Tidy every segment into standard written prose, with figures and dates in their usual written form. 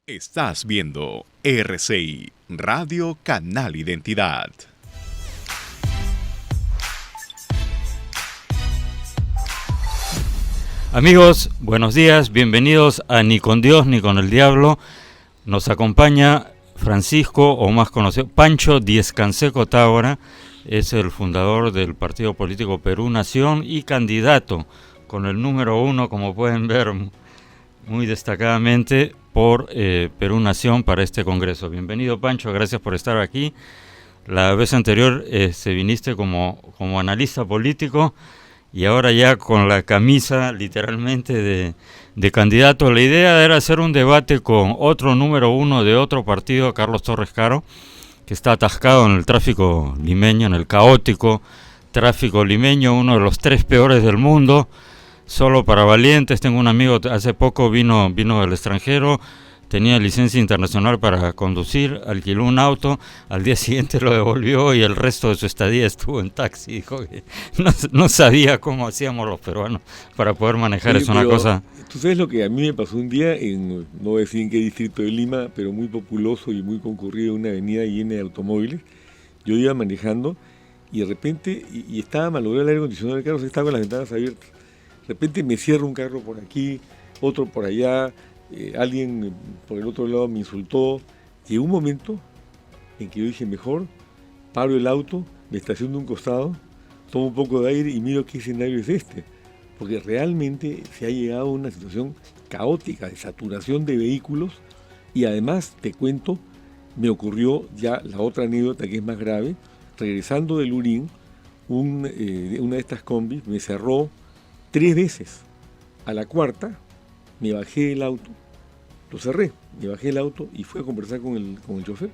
Estás viendo RCI, Radio Canal Identidad. Amigos, buenos días, bienvenidos a Ni con Dios ni con el Diablo. Nos acompaña Francisco, o más conocido, Pancho Diez-Canseco Tábora, es el fundador del partido político Perú Nación y candidato con el número 1, como pueden ver muy destacadamente, por Perú Nación para este congreso. Bienvenido, Pancho, gracias por estar aquí. La vez anterior viniste como analista político y ahora ya con la camisa literalmente de candidato. La idea era hacer un debate con otro número 1 de otro partido, Carlos Torres Caro, que está atascado en el tráfico limeño, en el caótico tráfico limeño, uno de los 3 peores del mundo, solo para valientes. Tengo un amigo, hace poco vino del extranjero, tenía licencia internacional para conducir, alquiló un auto, al día siguiente lo devolvió y el resto de su estadía estuvo en taxi. Dijo que no sabía cómo hacíamos los peruanos para poder manejar. Oye, es una cosa... Tú sabes lo que a mí me pasó un día, no voy a decir en qué distrito de Lima, pero muy populoso y muy concurrido, una avenida llena de automóviles. Yo iba manejando y de repente, y estaba malogrado el aire acondicionado del carro, estaba con las ventanas abiertas. De repente me cierra un carro por aquí, otro por allá, alguien por el otro lado me insultó. Llegó un momento en que yo dije, mejor paro el auto, me estaciono de un costado, tomo un poco de aire y miro qué escenario es este. Porque realmente se ha llegado a una situación caótica de saturación de vehículos y además, te cuento, me ocurrió ya la otra anécdota que es más grave. Regresando de Lurín, una de estas combis me cerró 3 veces. A la cuarta me bajé del auto, lo cerré, me bajé del auto y fui a conversar con el chofer.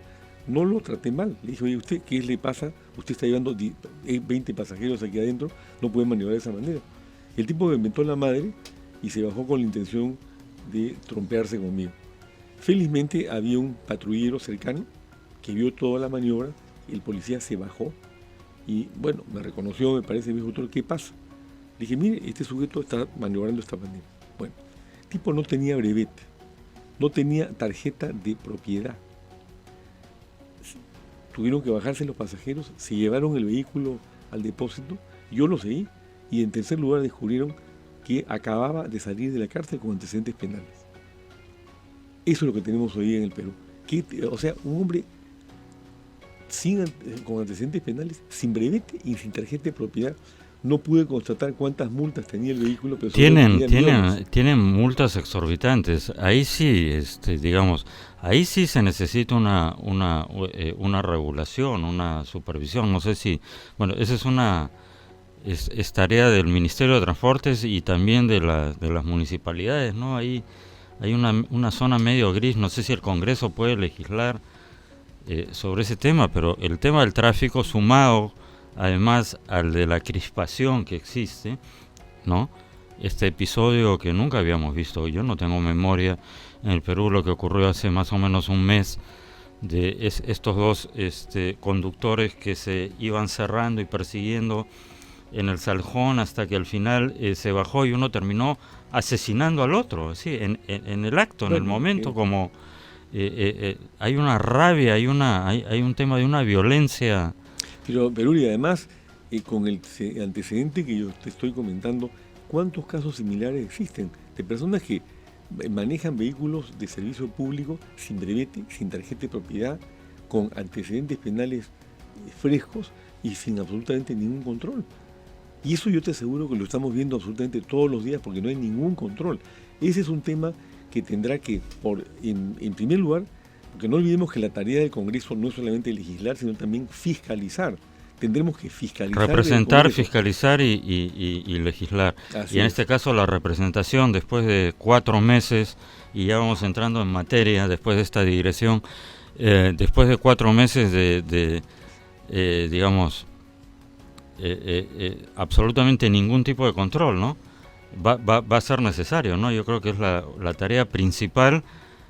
No lo traté mal, le dije, oye, ¿usted qué le pasa? Usted está llevando 20 pasajeros aquí adentro, no puede maniobrar de esa manera. El tipo me inventó la madre y se bajó con la intención de trompearse conmigo. Felizmente había un patrullero cercano que vio toda la maniobra, el policía se bajó y bueno, me reconoció, me parece, me dijo, doctor, ¿qué pasa? Le dije, mire, este sujeto está maniobrando de esta manera. Bueno, el tipo no tenía brevete, no tenía tarjeta de propiedad. Tuvieron que bajarse los pasajeros, se llevaron el vehículo al depósito, yo lo seguí y en tercer lugar descubrieron que acababa de salir de la cárcel con antecedentes penales. Eso es lo que tenemos hoy en el Perú. O sea, un hombre con antecedentes penales, sin brevete y sin tarjeta de propiedad. No pude constatar cuántas multas tenía el vehículo, pero tienen multas exorbitantes. Ahí sí, ahí sí se necesita una regulación, una supervisión. No sé si, bueno, esa es tarea del Ministerio de Transportes y también de las municipalidades, ¿no? Ahí hay una zona medio gris. No sé si el Congreso puede legislar sobre ese tema, pero el tema del tráfico, sumado además al de la crispación que existe, ¿no? Este episodio que nunca habíamos visto, yo no tengo memoria en el Perú, lo que ocurrió hace más o menos un mes, de estos dos conductores que se iban cerrando y persiguiendo en el Saljón hasta que al final se bajó y uno terminó asesinando al otro, ¿sí? en el acto, en el momento, como hay una rabia, hay un tema de una violencia. Pero y además, con el antecedente que yo te estoy comentando, ¿cuántos casos similares existen de personas que manejan vehículos de servicio público sin brevete, sin tarjeta de propiedad, con antecedentes penales frescos y sin absolutamente ningún control? Y eso yo te aseguro que lo estamos viendo absolutamente todos los días porque no hay ningún control. Ese es un tema que tendrá que, en primer lugar, porque no olvidemos que la tarea del Congreso no es solamente legislar, sino también fiscalizar. Tendremos que fiscalizar. Representar, fiscalizar y legislar. Así y en este caso la representación, después de 4 meses, y ya vamos entrando en materia, después de esta digresión, después de 4 meses absolutamente ningún tipo de control, ¿no? Va a ser necesario, ¿no? Yo creo que es la tarea principal.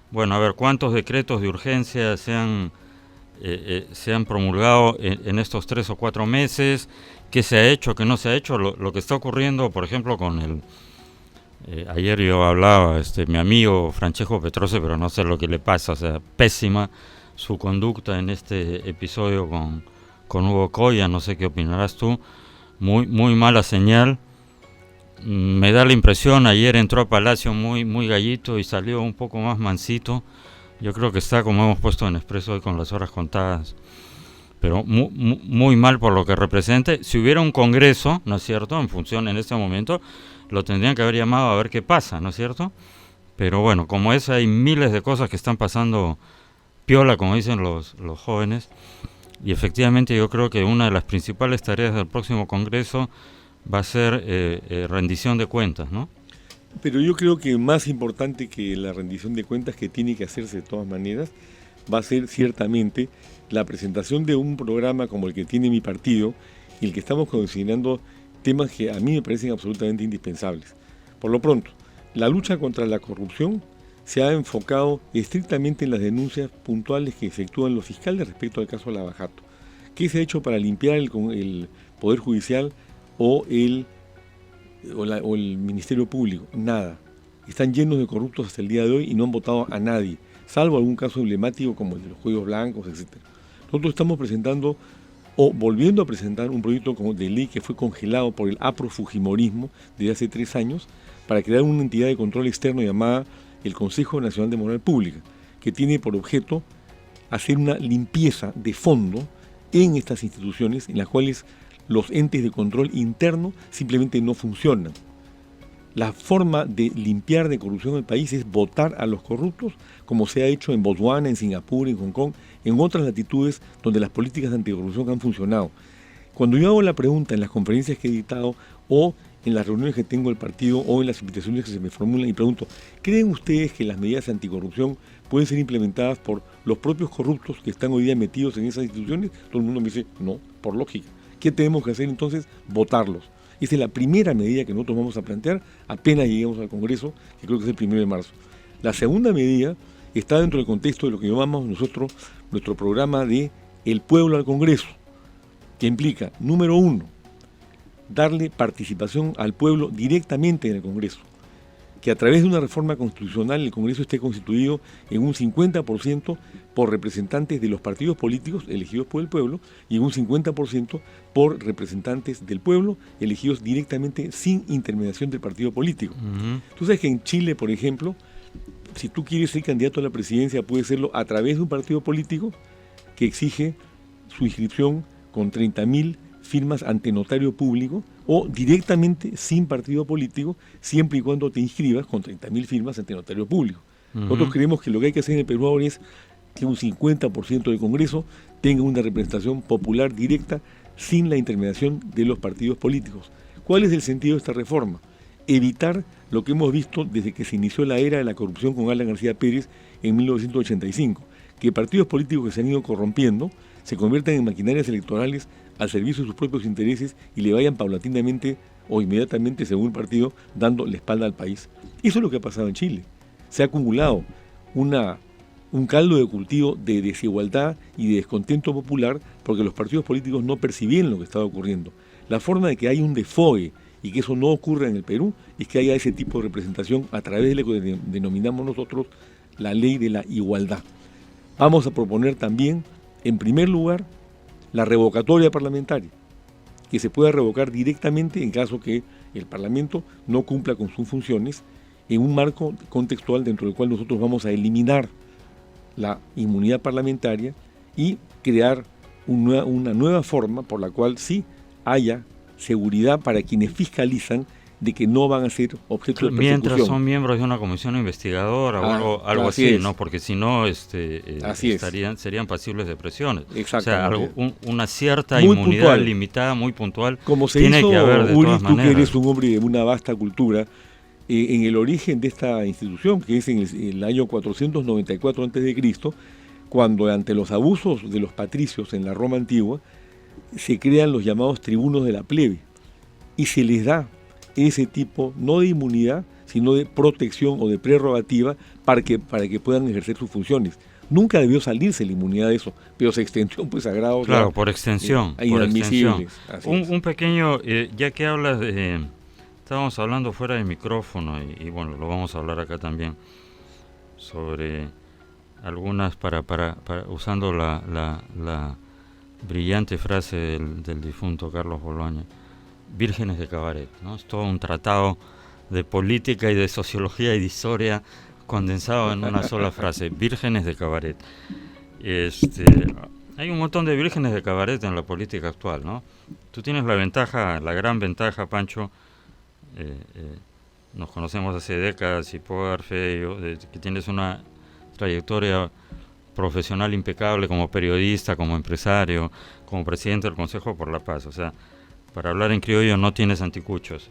Bueno, a ver, ¿cuántos decretos de urgencia se han promulgado en estos 3 o 4 meses? ¿Qué se ha hecho, qué no se ha hecho? Lo que está ocurriendo, por ejemplo, con Ayer yo hablaba, mi amigo Francesco Petroce, pero no sé lo que le pasa, o sea, pésima su conducta en este episodio con Hugo Coya, no sé qué opinarás tú, muy mala señal. Me da la impresión, ayer entró a Palacio muy gallito y salió un poco más mansito. Yo creo que está, como hemos puesto en Expreso hoy, con las horas contadas, pero muy mal por lo que represente. Si hubiera un congreso, ¿no es cierto?, en función en este momento, lo tendrían que haber llamado a ver qué pasa, ¿no es cierto? Pero bueno, como es, hay miles de cosas que están pasando piola, como dicen los jóvenes, y efectivamente yo creo que una de las principales tareas del próximo congreso va a ser rendición de cuentas, ¿no? Pero yo creo que más importante que la rendición de cuentas, que tiene que hacerse de todas maneras, va a ser ciertamente la presentación de un programa como el que tiene mi partido, y el que estamos considerando temas que a mí me parecen absolutamente indispensables. Por lo pronto, la lucha contra la corrupción se ha enfocado estrictamente en las denuncias puntuales que efectúan los fiscales respecto al caso Lava Jato. ¿Qué se ha hecho para limpiar el Poder Judicial o el Ministerio Público? Nada. Están llenos de corruptos hasta el día de hoy y no han votado a nadie, salvo algún caso emblemático como el de los cuellos blancos, etc. Nosotros estamos presentando o volviendo a presentar un proyecto de ley que fue congelado por el aprofujimorismo desde hace 3 años para crear una entidad de control externo llamada el Consejo Nacional de Moral Pública, que tiene por objeto hacer una limpieza de fondo en estas instituciones en las cuales los entes de control interno simplemente no funcionan. La forma de limpiar de corrupción el país es votar a los corruptos, como se ha hecho en Botswana, en Singapur, en Hong Kong, en otras latitudes donde las políticas de anticorrupción han funcionado. Cuando yo hago la pregunta en las conferencias que he editado o en las reuniones que tengo del partido o en las invitaciones que se me formulan y pregunto, ¿creen ustedes que las medidas anticorrupción pueden ser implementadas por los propios corruptos que están hoy día metidos en esas instituciones? Todo el mundo me dice, no, por lógica. ¿Qué tenemos que hacer entonces? Votarlos. Esa es la primera medida que nosotros vamos a plantear apenas lleguemos al Congreso, que creo que es el 1 de marzo. La segunda medida está dentro del contexto de lo que llamamos nosotros nuestro programa de El Pueblo al Congreso, que implica, número 1, darle participación al pueblo directamente en el Congreso, que a través de una reforma constitucional el Congreso esté constituido en un 50% por representantes de los partidos políticos elegidos por el pueblo y en un 50% por representantes del pueblo elegidos directamente sin intermediación del partido político. Tú sabes que en Chile, por ejemplo, si tú quieres ser candidato a la presidencia, puedes serlo a través de un partido político que exige su inscripción con 30.000 firmas ante notario público o directamente sin partido político, siempre y cuando te inscribas con 30.000 firmas ante notario público. Nosotros creemos que lo que hay que hacer en el Perú ahora es que un 50% del Congreso tenga una representación popular directa sin la intermediación de los partidos políticos. ¿Cuál es el sentido de esta reforma? Evitar lo que hemos visto desde que se inició la era de la corrupción con Alan García Pérez en 1985, que partidos políticos que se han ido corrompiendo se conviertan en maquinarias electorales al servicio de sus propios intereses y le vayan paulatinamente o inmediatamente, según el partido, dando la espalda al país. Eso es lo que ha pasado en Chile. Se ha acumulado un caldo de cultivo de desigualdad y de descontento popular porque los partidos políticos no percibían lo que estaba ocurriendo. La forma de que haya un desfogue y que eso no ocurra en el Perú es que haya ese tipo de representación a través de lo que denominamos nosotros la ley de la igualdad. Vamos a proponer también, en primer lugar, la revocatoria parlamentaria, que se pueda revocar directamente en caso que el Parlamento no cumpla con sus funciones en un marco contextual dentro del cual nosotros vamos a eliminar la inmunidad parlamentaria y crear una nueva forma por la cual sí haya seguridad para quienes fiscalizan de que no van a ser objeto de persecución. Mientras son miembros de una comisión investigadora o algo así, ¿no? Porque si no serían pasibles de presiones. O sea, una cierta muy inmunidad puntual, limitada, muy puntual, como se tiene hizo, que haber de Uri, todas tú maneras. Que eres un hombre de una vasta cultura, en el origen de esta institución, que es en el año 494 a.C., cuando ante los abusos de los patricios en la Roma antigua, se crean los llamados tribunos de la plebe, y se les da ese tipo, no de inmunidad, sino de protección o de prerrogativa para que puedan ejercer sus funciones. Nunca debió salirse la inmunidad de eso, pero se extendió pues a grados... Por extensión. Inadmisibles. Un pequeño, ya que hablas de Estábamos hablando fuera de micrófono y bueno, lo vamos a hablar acá también, sobre algunas, usando la brillante frase del difunto Carlos Boloña, vírgenes de cabaret, ¿no? Es todo un tratado de política y de sociología y de historia condensado en una sola frase, vírgenes de cabaret. Hay un montón de vírgenes de cabaret en la política actual, ¿no? Tú tienes la gran ventaja, Pancho, nos conocemos hace décadas y puedo dar fe que tienes una trayectoria profesional impecable como periodista, como empresario, como presidente del Consejo por la Paz. O sea, para hablar en criollo no tienes anticuchos.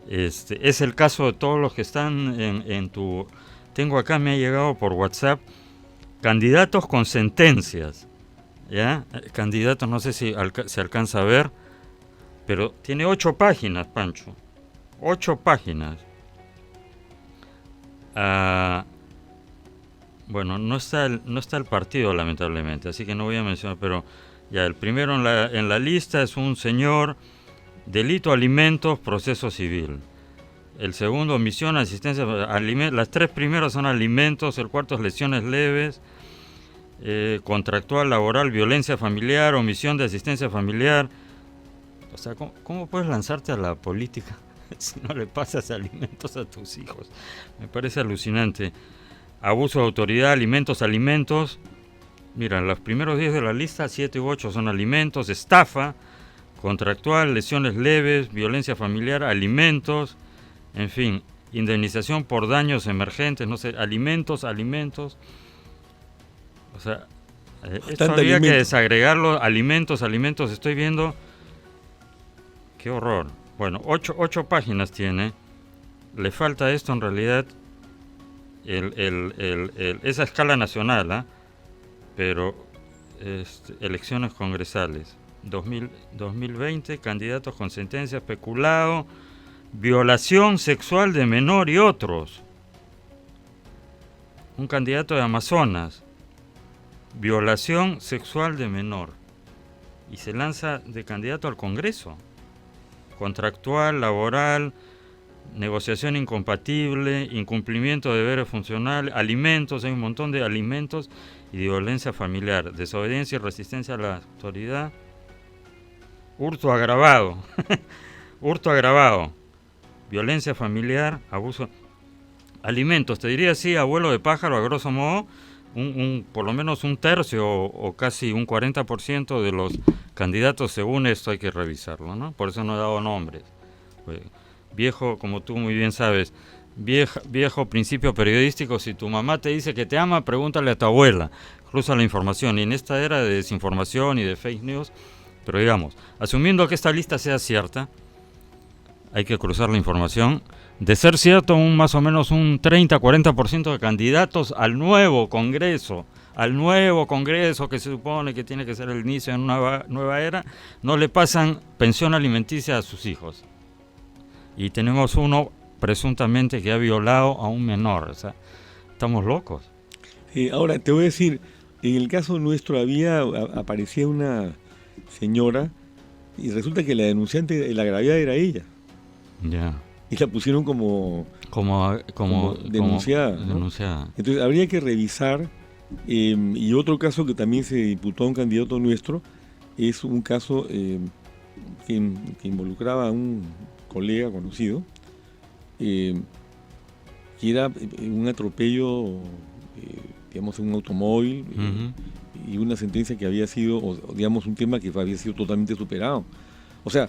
Es el caso de todos los que están en tu... Tengo acá, me ha llegado por WhatsApp, candidatos con sentencias, ¿ya? Candidatos, no sé si se alcanza a ver, pero tiene 8 páginas, Pancho. 8 páginas. Bueno, no está el partido, lamentablemente, así que no voy a mencionar, pero ya el primero en la lista es un señor, delito, alimentos, proceso civil. El segundo, omisión, asistencia, las 3 primeras son alimentos, el cuarto es lesiones leves, contractual, laboral, violencia familiar, omisión de asistencia familiar. O sea, ¿cómo puedes lanzarte a la política si no le pasas alimentos a tus hijos? Me parece alucinante. Abuso de autoridad, alimentos. Mira, los primeros 10 de la lista, 7 u 8 son alimentos, estafa, contractual, lesiones leves, violencia familiar, alimentos, en fin, indemnización por daños emergentes, no sé, alimentos. O sea, esto habría que desagregarlo, alimentos, estoy viendo, qué horror. Bueno, 8 páginas tiene, le falta esto en realidad, esa escala nacional, pero elecciones congresales, 2020, candidatos con sentencia, peculado, violación sexual de menor y otros. Un candidato de Amazonas, violación sexual de menor, y se lanza de candidato al Congreso. Contractual, laboral, negociación incompatible, incumplimiento de deberes funcionales, alimentos, hay un montón de alimentos, y violencia familiar, desobediencia y resistencia a la autoridad, hurto agravado, violencia familiar, abuso, alimentos, te diría así, abuelo de pájaro, a grosso modo, por lo menos un tercio o casi un 40% de los candidatos, según esto hay que revisarlo, ¿no? Por eso no he dado nombres. Viejo, como tú muy bien sabes, viejo principio periodístico, si tu mamá te dice que te ama, pregúntale a tu abuela, cruza la información. Y en esta era de desinformación y de fake news, pero digamos, asumiendo que esta lista sea cierta, hay que cruzar la información. De ser cierto, más o menos un 30-40% de candidatos al nuevo Congreso que se supone que tiene que ser el inicio de una nueva era, no le pasan pensión alimenticia a sus hijos. Y tenemos uno presuntamente que ha violado a un menor. O sea, estamos locos. Ahora, te voy a decir, en el caso nuestro aparecía una señora y resulta que la denunciante, la agraviada era ella. Ya. Y la pusieron como denunciada, ¿no? Denunciada. Entonces habría que revisar. Y otro caso que también se imputó a un candidato nuestro es un caso que involucraba a un colega conocido, que era un atropello, digamos, en un automóvil, y una sentencia que había sido, digamos, un tema que había sido totalmente superado. O sea,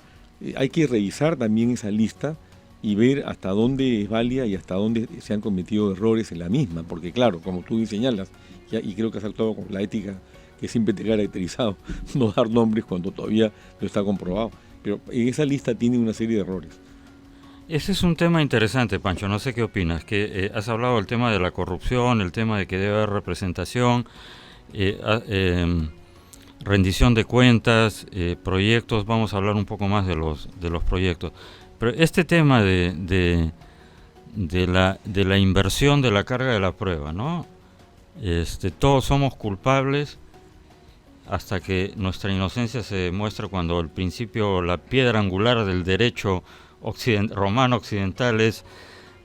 hay que revisar también esa lista y ver hasta dónde es válida y hasta dónde se han cometido errores en la misma, porque claro, como tú señalas, y creo que has actuado con la ética que siempre te ha caracterizado, no dar nombres cuando todavía no está comprobado, pero en esa lista tiene una serie de errores. Ese es un tema interesante, Pancho, no sé qué opinas, que has hablado del tema de la corrupción, el tema de que debe haber representación, rendición de cuentas, proyectos, vamos a hablar un poco más de los proyectos. Pero este tema de la inversión de la carga de la prueba, ¿no? Todos somos culpables hasta que nuestra inocencia se demuestra, cuando el principio, la piedra angular del derecho romano occidental es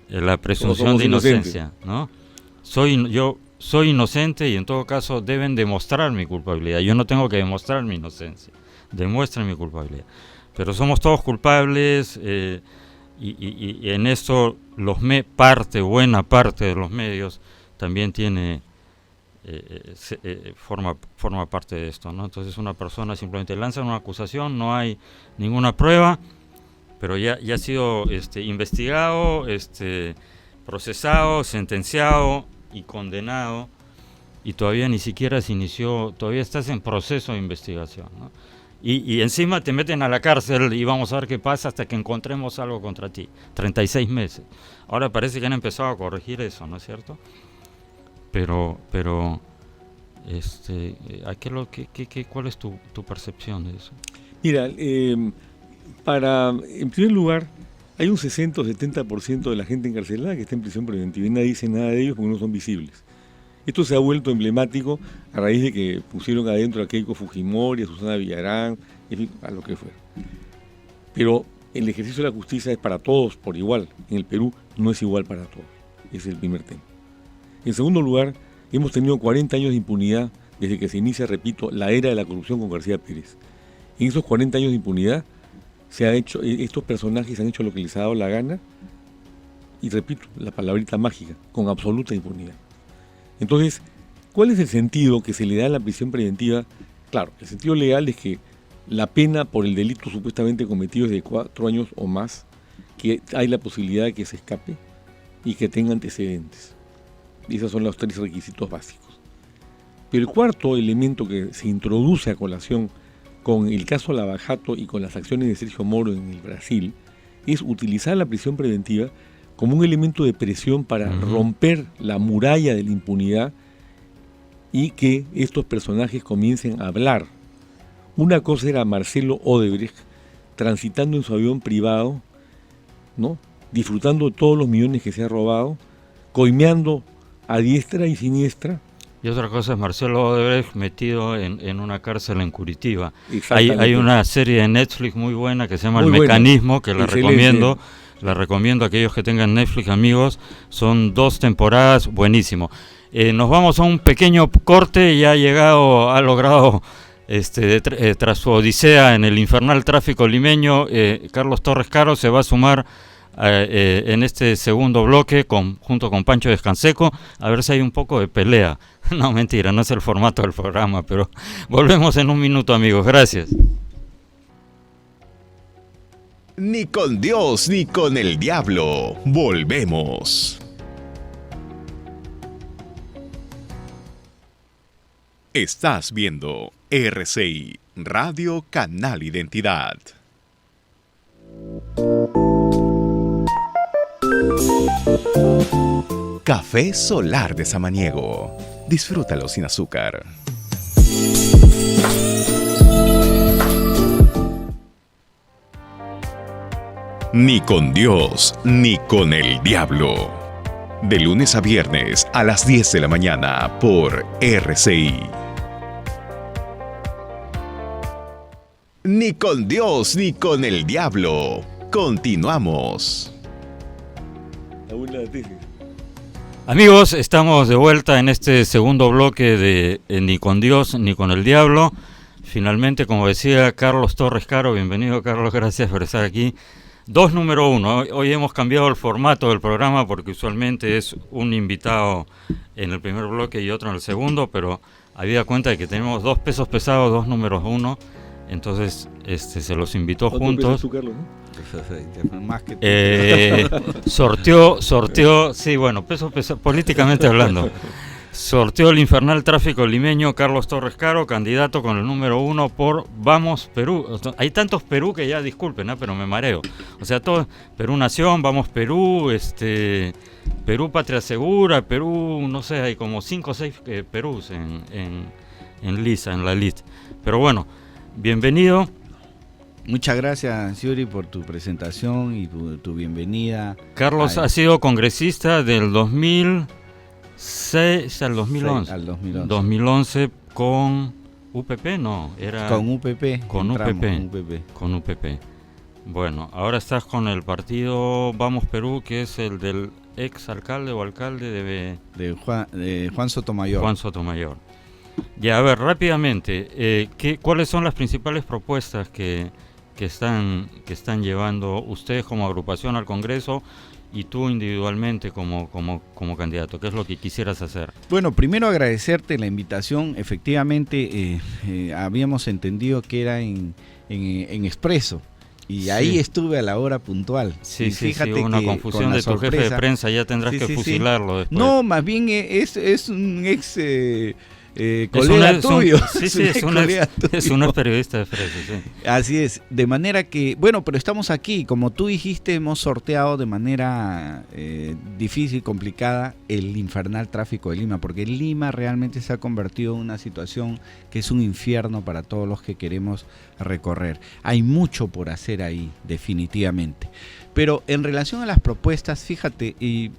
la presunción de inocencia, ¿no? Yo soy inocente y en todo caso deben demostrar mi culpabilidad. Yo no tengo que demostrar mi inocencia, demuestren mi culpabilidad. Pero somos todos culpables y en esto buena parte de los medios también forma parte de esto, ¿no? Entonces una persona simplemente lanza una acusación, no hay ninguna prueba, pero ya ha sido investigado, procesado, sentenciado y condenado, y todavía ni siquiera se inició, todavía estás en proceso de investigación, ¿no? Y encima te meten a la cárcel y vamos a ver qué pasa hasta que encontremos algo contra ti. 36 meses. Ahora parece que han empezado a corregir eso, ¿no es cierto? Pero ¿cuál es tu percepción de eso? Mira, en primer lugar, hay un 60 o 70% de la gente encarcelada que está en prisión preventiva y nadie dice nada de ellos porque no son visibles. Esto se ha vuelto emblemático a raíz de que pusieron adentro a Keiko Fujimori, a Susana Villarán, en fin, a lo que fuera. Pero el ejercicio de la justicia es para todos por igual. En el Perú no es igual para todos. Ese es el primer tema. En segundo lugar, hemos tenido 40 años de impunidad desde que se inicia, repito, la era de la corrupción con García Pérez. En esos 40 años de impunidad estos personajes han hecho lo que les ha dado la gana y, repito, la palabrita mágica, con absoluta impunidad. Entonces, ¿cuál es el sentido que se le da a la prisión preventiva? Claro, el sentido legal es que la pena por el delito supuestamente cometido es de 4 años o más, que hay la posibilidad de que se escape y que tenga antecedentes. Y esos son los 3 requisitos básicos. Pero el cuarto elemento que se introduce a colación con el caso Lava Jato y con las acciones de Sergio Moro en el Brasil es utilizar la prisión preventiva como un elemento de presión para romper la muralla de la impunidad y que estos personajes comiencen a hablar. Una cosa era Marcelo Odebrecht transitando en su avión privado, ¿no?, disfrutando de todos los millones que se ha robado, coimeando a diestra y siniestra. Y otra cosa es Marcelo Odebrecht metido en una cárcel en Curitiba. Hay una serie de Netflix muy buena que se llama El Mecanismo, que la recomiendo. La recomiendo a aquellos que tengan Netflix, amigos. Son 2 temporadas, buenísimo. Nos vamos a un pequeño corte y ha logrado, tras su odisea en el infernal tráfico limeño, Carlos Torres Caro se va a sumar en este segundo bloque junto con Pancho Descanseco, a ver si hay un poco de pelea. No, mentira, no es el formato del programa, pero volvemos en un minuto, amigos. Gracias. Ni con Dios ni con el diablo. Volvemos. Estás viendo RCI, Radio Canal Identidad. Café Solar de Samaniego. Disfrútalo sin azúcar. Ni con Dios, ni con el diablo. De lunes a viernes a las 10 de la mañana por RCI. Ni con Dios, ni con el diablo. Continuamos. Amigos, estamos de vuelta en este segundo bloque de Ni con Dios, ni con el diablo. Finalmente, como decía Carlos Torres Caro, bienvenido Carlos, gracias por estar aquí. 2 número 1. Hoy hemos cambiado el formato del programa porque usualmente es un invitado en el primer bloque y otro en el segundo, pero habida cuenta de que tenemos 2 pesos pesados, 2 números 1, entonces se los invitó juntos. Tú, Carlos, ¿no? Más que sorteó, sí, bueno, peso políticamente hablando. Sorteó el infernal tráfico limeño Carlos Torres Caro, candidato con el número 1 por Vamos Perú. Hay tantos Perú que ya disculpen, pero me mareo. O sea, todo Perú Nación, Vamos Perú, Perú Patria Segura, Perú, no sé, hay como 5 o 6 Perús en lista, en la lista. Pero bueno, bienvenido. Muchas gracias, Yuri, por tu presentación y tu bienvenida. Carlos ha sido congresista del 2006 al 2011. Al 2011. 2011 con UPP, no, era... Con UPP. Con UPP. Bueno, ahora estás con el partido Vamos Perú, que es el del ex alcalde o alcalde de Juan Sotomayor. Juan Sotomayor. Ya, a ver, rápidamente, ¿cuáles son las principales propuestas que están llevando ustedes como agrupación al Congreso y tú individualmente como candidato? ¿Qué es lo que quisieras hacer? Bueno, primero agradecerte la invitación. Efectivamente, habíamos entendido que era en Expreso. Y ahí estuve a la hora puntual. Sí, y fíjate hubo una confusión de tu jefe de prensa, ya tendrás que fusilarlo después. No, más bien es un ex colega tuyo. Es un periodista de Expreso, sí. Así es, de manera que, bueno, pero estamos aquí, como tú dijiste, hemos sorteado de manera difícil, complicada, el infernal tráfico de Lima, porque Lima realmente se ha convertido en una situación que es un infierno para todos los que queremos recorrer. Hay mucho por hacer ahí, definitivamente. Pero en relación a las propuestas, fíjate, y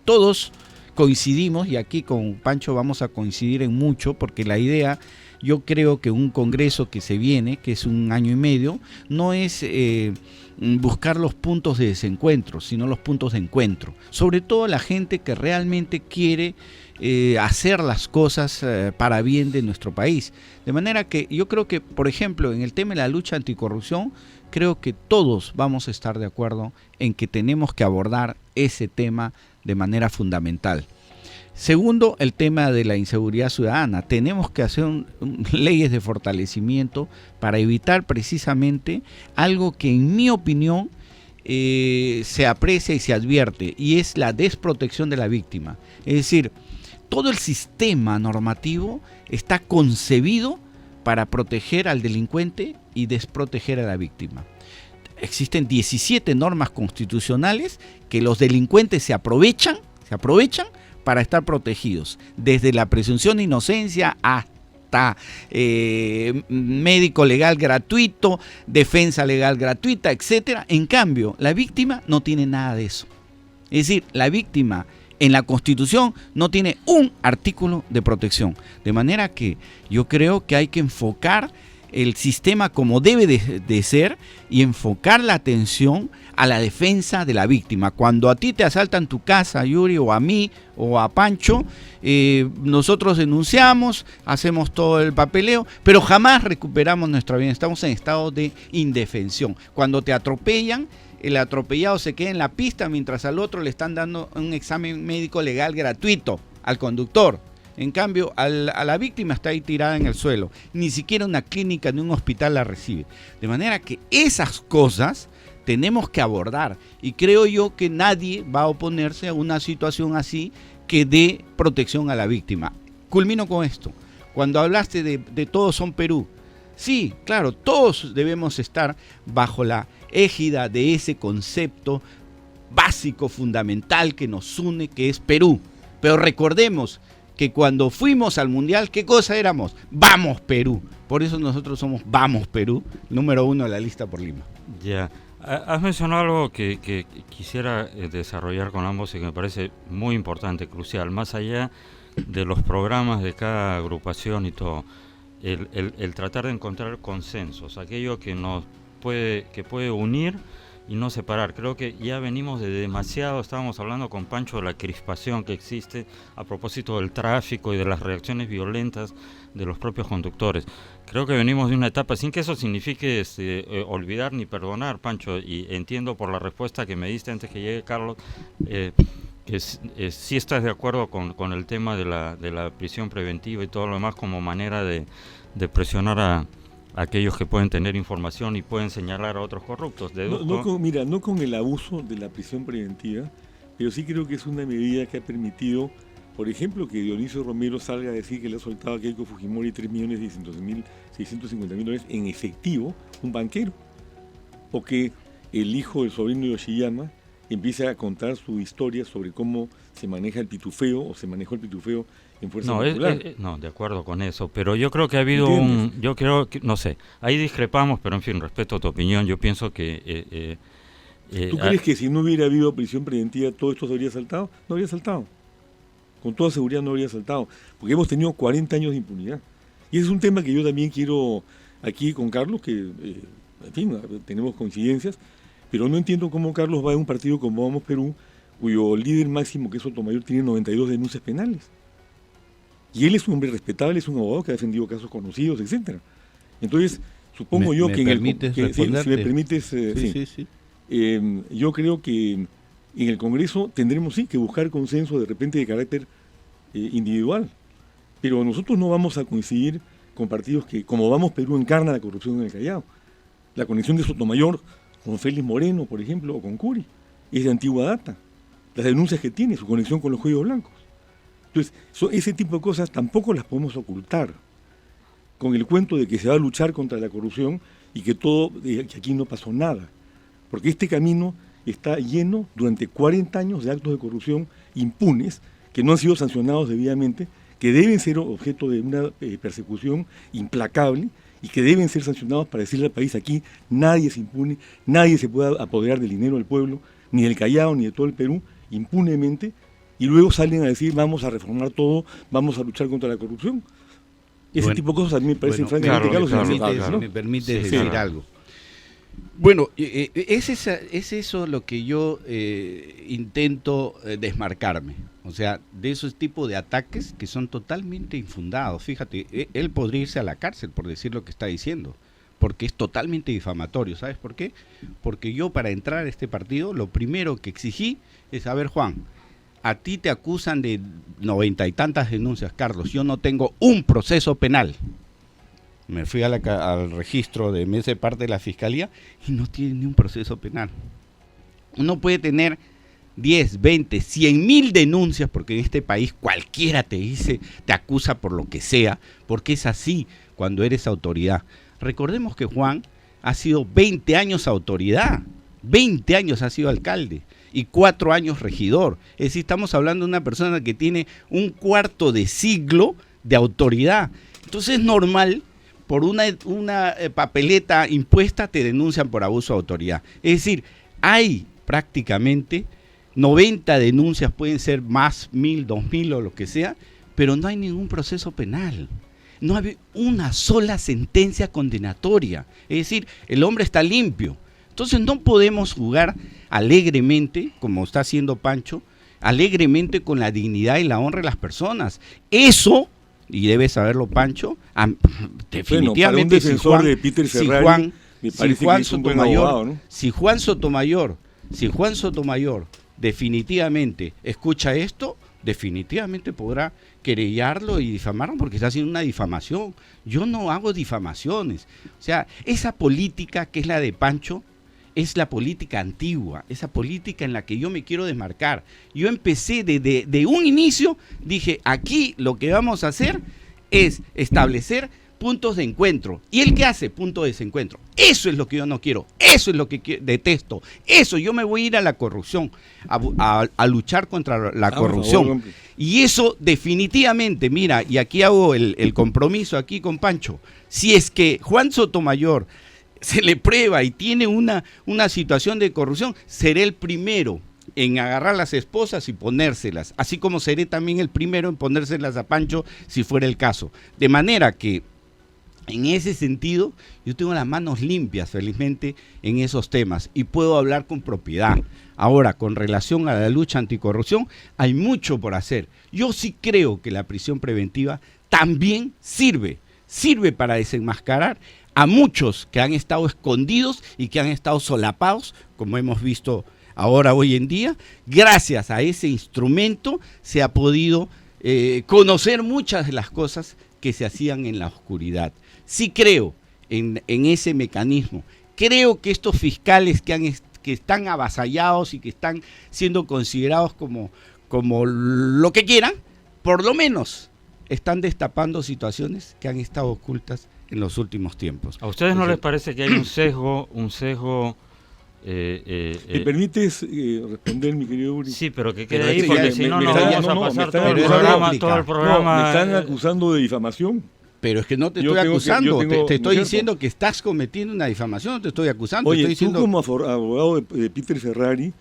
todos coincidimos, y aquí con Pancho vamos a coincidir en mucho, porque la idea, yo creo que un congreso que se viene, que es 1 año y medio, no es buscar los puntos de desencuentro, sino los puntos de encuentro. Sobre todo la gente que realmente quiere hacer las cosas para bien de nuestro país. De manera que yo creo que, por ejemplo, en el tema de la lucha anticorrupción, creo que todos vamos a estar de acuerdo en que tenemos que abordar ese tema de manera fundamental. Segundo, el tema de la inseguridad ciudadana. Tenemos que hacer leyes de fortalecimiento para evitar precisamente algo que, en mi opinión, se aprecia y se advierte, y es la desprotección de la víctima. Es decir, todo el sistema normativo está concebido para proteger al delincuente y desproteger a la víctima. Existen 17 normas constitucionales que los delincuentes se aprovechan para estar protegidos, desde la presunción de inocencia hasta médico legal gratuito, defensa legal gratuita, etcétera. En cambio, la víctima no tiene nada de eso. Es decir, la víctima en la Constitución no tiene un artículo de protección. De manera que yo creo que hay que enfocar el sistema como debe de ser y enfocar la atención a la defensa de la víctima. Cuando a ti te asaltan tu casa, Yuri, o a mí, o a Pancho, nosotros denunciamos, hacemos todo el papeleo, pero jamás recuperamos nuestra vida. Estamos en estado de indefensión. Cuando te atropellan, el atropellado se queda en la pista mientras al otro le están dando un examen médico legal gratuito al conductor. En cambio, a la víctima está ahí tirada en el suelo. Ni siquiera una clínica ni un hospital la recibe. De manera que esas cosas tenemos que abordar. Y creo yo que nadie va a oponerse a una situación así que dé protección a la víctima. Culmino con esto. Cuando hablaste de Todos son Perú. Sí, claro, todos debemos estar bajo la égida de ese concepto básico, fundamental que nos une, que es Perú. Pero recordemos que cuando fuimos al Mundial, ¿qué cosa éramos? ¡Vamos Perú! Por eso nosotros somos Vamos Perú, número 1 de la lista por Lima. Ya, has mencionado algo que quisiera desarrollar con ambos y que me parece muy importante, crucial, más allá de los programas de cada agrupación y todo, el tratar de encontrar consensos, aquello que nos puede unir y no separar. Creo que ya venimos de demasiado, estábamos hablando con Pancho de la crispación que existe a propósito del tráfico y de las reacciones violentas de los propios conductores. Creo que venimos de una etapa, sin que eso signifique olvidar ni perdonar, Pancho, y entiendo por la respuesta que me diste antes que llegue Carlos, que sí estás de acuerdo con el tema de la prisión preventiva y todo lo demás como manera de presionar a aquellos que pueden tener información y pueden señalar a otros corruptos. No con el abuso de la prisión preventiva, pero sí creo que es una medida que ha permitido, por ejemplo, que Dionisio Romero salga a decir que le ha soltado a Keiko Fujimori 3.650.000 en efectivo, un banquero, o que el hijo del sobrino de Yoshiyama empiece a contar su historia sobre cómo se maneja el pitufeo o se manejó el pitufeo en Fuerza Popular. No, de acuerdo con eso, pero yo creo que ha habido no sé, ahí discrepamos, pero en fin, respeto tu opinión, yo pienso que... ¿Tú crees que si no hubiera habido prisión preventiva todo esto se habría saltado? No habría saltado, con toda seguridad no habría saltado, porque hemos tenido 40 años de impunidad. Y ese es un tema que yo también quiero aquí con Carlos, que en fin, tenemos coincidencias, pero no entiendo cómo Carlos va a un partido como Vamos Perú, cuyo líder máximo, que es Sotomayor, tiene 92 denuncias penales. Y él es un hombre respetable, es un abogado que ha defendido casos conocidos, etcétera. Entonces, supongo yo que en el... si me permites, sí. Yo creo que en el Congreso tendremos sí que buscar consenso de repente de carácter individual, pero nosotros no vamos a coincidir con partidos que, como Vamos Perú, encarna la corrupción en el Callao. La conexión de Sotomayor con Félix Moreno, por ejemplo, o con Curi, es de antigua data. Las denuncias que tiene, su conexión con los cuellos blancos. Entonces, ese tipo de cosas tampoco las podemos ocultar con el cuento de que se va a luchar contra la corrupción y que que aquí no pasó nada. Porque este camino está lleno durante 40 años de actos de corrupción impunes que no han sido sancionados debidamente, que deben ser objeto de una persecución implacable y que deben ser sancionados para decirle al país: aquí nadie se impune, nadie se puede apoderar del dinero del pueblo, ni del Callao, ni de todo el Perú, impunemente, y luego salen a decir: vamos a reformar todo, vamos a luchar contra la corrupción. Ese tipo de cosas a mí me parecen francamente claro. ¿No? Me permite decir algo. Bueno, es eso lo que yo intento desmarcarme. O sea, de esos tipos de ataques que son totalmente infundados. Fíjate, él podría irse a la cárcel por decir lo que está diciendo, porque es totalmente difamatorio. ¿Sabes por qué? Porque yo, para entrar a este partido, lo primero que exigí es: a ver, Juan, a ti te acusan de 90 y tantas denuncias, Carlos, yo no tengo un proceso penal. Me fui al registro de mes de parte de la Fiscalía y no tiene ni un proceso penal. Uno puede tener 10, 20, 100.000 denuncias, porque en este país cualquiera te acusa por lo que sea, porque es así cuando eres autoridad. Recordemos que Juan ha sido 20 años autoridad, 20 años ha sido alcalde y 4 años regidor. Es decir, estamos hablando de una persona que tiene un cuarto de siglo de autoridad. Entonces es normal, por una papeleta impuesta te denuncian por abuso de autoridad. Es decir, hay prácticamente 90 denuncias, pueden ser más, 1.000, 2.000 o lo que sea, pero no hay ningún proceso penal. No hay una sola sentencia condenatoria. Es decir, el hombre está limpio. Entonces no podemos jugar alegremente, como está haciendo Pancho, alegremente con la dignidad y la honra de las personas. Eso, y debe saberlo Pancho, definitivamente, bueno, para un defensor de Peter Ferrari, me parece que es un buen abogado, ¿no? Si Juan Sotomayor definitivamente escucha esto, definitivamente podrá querellarlo y difamarlo, porque está haciendo una difamación. Yo no hago difamaciones. O sea, esa política que es la de Pancho es la política antigua, esa política en la que yo me quiero desmarcar. Yo empecé de un inicio, dije: aquí lo que vamos a hacer es establecer puntos de encuentro. ¿Y él qué hace? Punto de desencuentro. Eso es lo que yo no quiero, eso es lo que detesto. Eso, yo me voy a ir a la corrupción, a luchar contra la corrupción. Y eso definitivamente, mira, y aquí hago el compromiso aquí con Pancho, si es que Juan Sotomayor se le prueba y tiene una situación de corrupción, seré el primero en agarrar las esposas y ponérselas, así como seré también el primero en ponérselas a Pancho si fuera el caso. De manera que, en ese sentido, yo tengo las manos limpias, felizmente, en esos temas y puedo hablar con propiedad. Ahora, con relación a la lucha anticorrupción, hay mucho por hacer. Yo sí creo que la prisión preventiva también sirve para desenmascarar a muchos que han estado escondidos y que han estado solapados, como hemos visto ahora hoy en día. Gracias a ese instrumento se ha podido conocer muchas de las cosas que se hacían en la oscuridad. Sí creo en ese mecanismo. Creo que estos fiscales que están avasallados y que están siendo considerados como lo que quieran, por lo menos están destapando situaciones que han estado ocultas en los últimos tiempos. ¿A ustedes no les parece que hay un sesgo? ¿Me permites responder, mi querido Uri? Sí, pero que quede ahí, porque si no nos vamos a pasar todo el programa. Me están acusando de difamación. Pero es que no te estoy acusando, te estoy diciendo que estás cometiendo una difamación, no te estoy acusando. Oye, estoy diciendo... tú como abogado de Peter Ferrari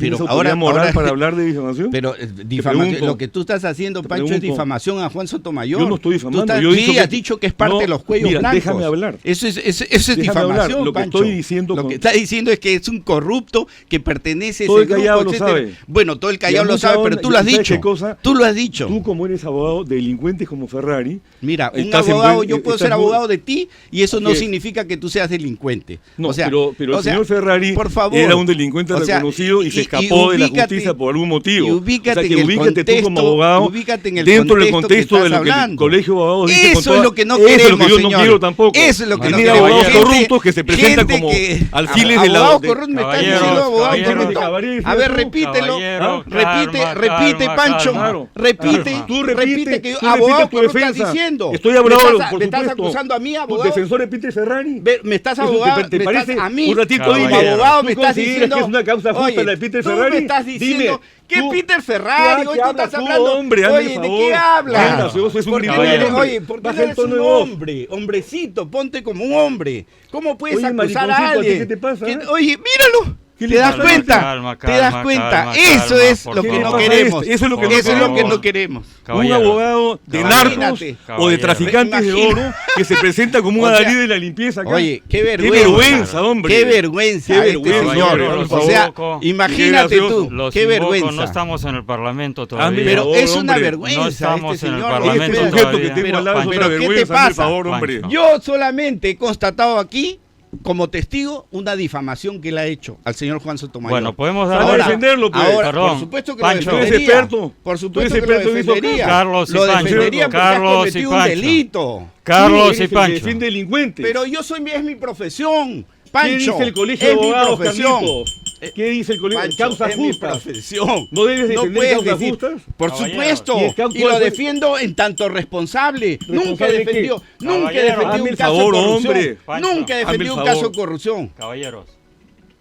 ¿Tienes Pero autoridad moral ahora- para hablar de difamación? Pero pregunto, lo que tú estás haciendo, te Pancho, es pregunto. difamación a Juan Sotomayor. Yo no estoy difamando, Tú estás- yo he sí, dicho que- has dicho que es parte No, de los cuellos mira, blancos. déjame hablar. Eso es Déjame difamación, hablar. Lo que Pancho. estoy diciendo Lo con- que está diciendo es que es un corrupto que pertenece a Todo ese el Callao grupo, lo etcétera. sabe. Bueno, todo el Callao Y a lo mucha sabe, pero onda- tú lo has ¿sabes dicho. qué cosa? Tú lo has dicho. Tú, como eres abogado de delincuentes como Ferrari, Mira, un estás en abogado, buen- yo puedo estás ser muy- abogado de ti y eso no Así es. significa que tú seas delincuente. no, o sea, pero o el sea, señor Ferrari por favor, era un delincuente o sea, reconocido y se escapó de la justicia por algún motivo. Y ubícate, o sea, que en el ubícate contexto, tú como abogado ubícate en el dentro del contexto contexto que de lo estás que el hablando. Colegio de Abogados dice con Eso es toda- lo que no eso es queremos, lo que yo no señor. quiero tampoco. Eso es lo que no Tener queremos. abogados Gente- corruptos que se presentan gente como que- alfiles de la... abogados de- corruptos, me estás Caballeros, diciendo abogados caballeros. corruptos. A ver, repítelo. Caballero, Repite, calma, repite, calma, Pancho. calma. Repite, Calma. Tú repite que tú abogado tu corrupto estás defensa. diciendo. Estoy hablando, por ¿Me estás supuesto. acusando a mí, ¿Tu abogado? defensor es Peter Ferrari? Me estás ¿Eso abogado, te me parece estás a mí un ratito Caballero. dime, abogado ¿tú me estás consideras diciendo que es una causa justa oye, la de Peter tú Ferrari? me estás diciendo Dime, que tú- Peter Ferrari, ¿qué hoy tú hablas estás tú, hablando, hombre? Hazme oye, el ¿de favor. qué hablas? Anda, si vos sos un ¿Por qué no caballero. eres- oye, ¿por qué Baja no el eres tono un de voz. hombre? Hombrecito, ponte como un hombre. ¿Cómo puedes Oye, acusar mariconcito, a ¿a ti alguien? qué te pasa, eh? Oye, míralo. ¿Qué ¿Te le das pasa? cuenta? Calma, ¿Te das calma, cuenta? calma, Eso calma, es por lo que favor. no ¿Qué le pasa a queremos. este? Eso es lo que no Eso es lo que queremos. no queremos. Un Caballero. abogado de narcos Imagínate. o de Caballero. traficantes de Imagina- oro que se presenta como un O sea, adalid de la limpieza acá. Oye, qué Qué vergüenza. vergüenza, hombre. Qué vergüenza, Qué este vergüenza, señor. hombre, O los sea, invoco. imagínate Qué gracioso. tú, Los qué invoco, vergüenza. no estamos en el Parlamento Hazme todavía. el Pero favor, es una hombre. vergüenza No estamos este en el señor. Parlamento Este Pero- sujeto todavía. que tengo al lado es Pancho. una pero ¿qué te vergüenza, hazme el pasa? favor, hombre. Pancho. Yo solamente he constatado aquí, como testigo, una difamación que le ha hecho al señor Juan Sotomayor. Bueno, podemos Sal a dar... defenderlo, pues. Ahora, Perdón, por supuesto que Pancho. lo Tú eres defendería. experto. Por Tú supuesto eres que lo experto en estos defendería. casos. Carlos y lo Pancho. defendería porque Carlos has y cometido un Pancho. delito. Carlos Tú y eres el que Pancho. defiende delincuentes. Pero es mi profesión. ¿Qué Pancho, dice el colegio de es mi abogados, profesión. Carlitos? ¿Qué dice el colegio? Pancho, Causas es mi justas. profesión. ¿No debes defender puedes causas decir, justas? Por Caballero. supuesto. ¿Y el campo Y lo fue- defiendo en tanto responsable. Nunca he ¿Responsable de qué? defendido, nunca he Caballero, defendido hazme un el caso favor, de corrupción. hombre. Pancho, Nunca he hazme defendido el un caso favor. de corrupción. Caballeros,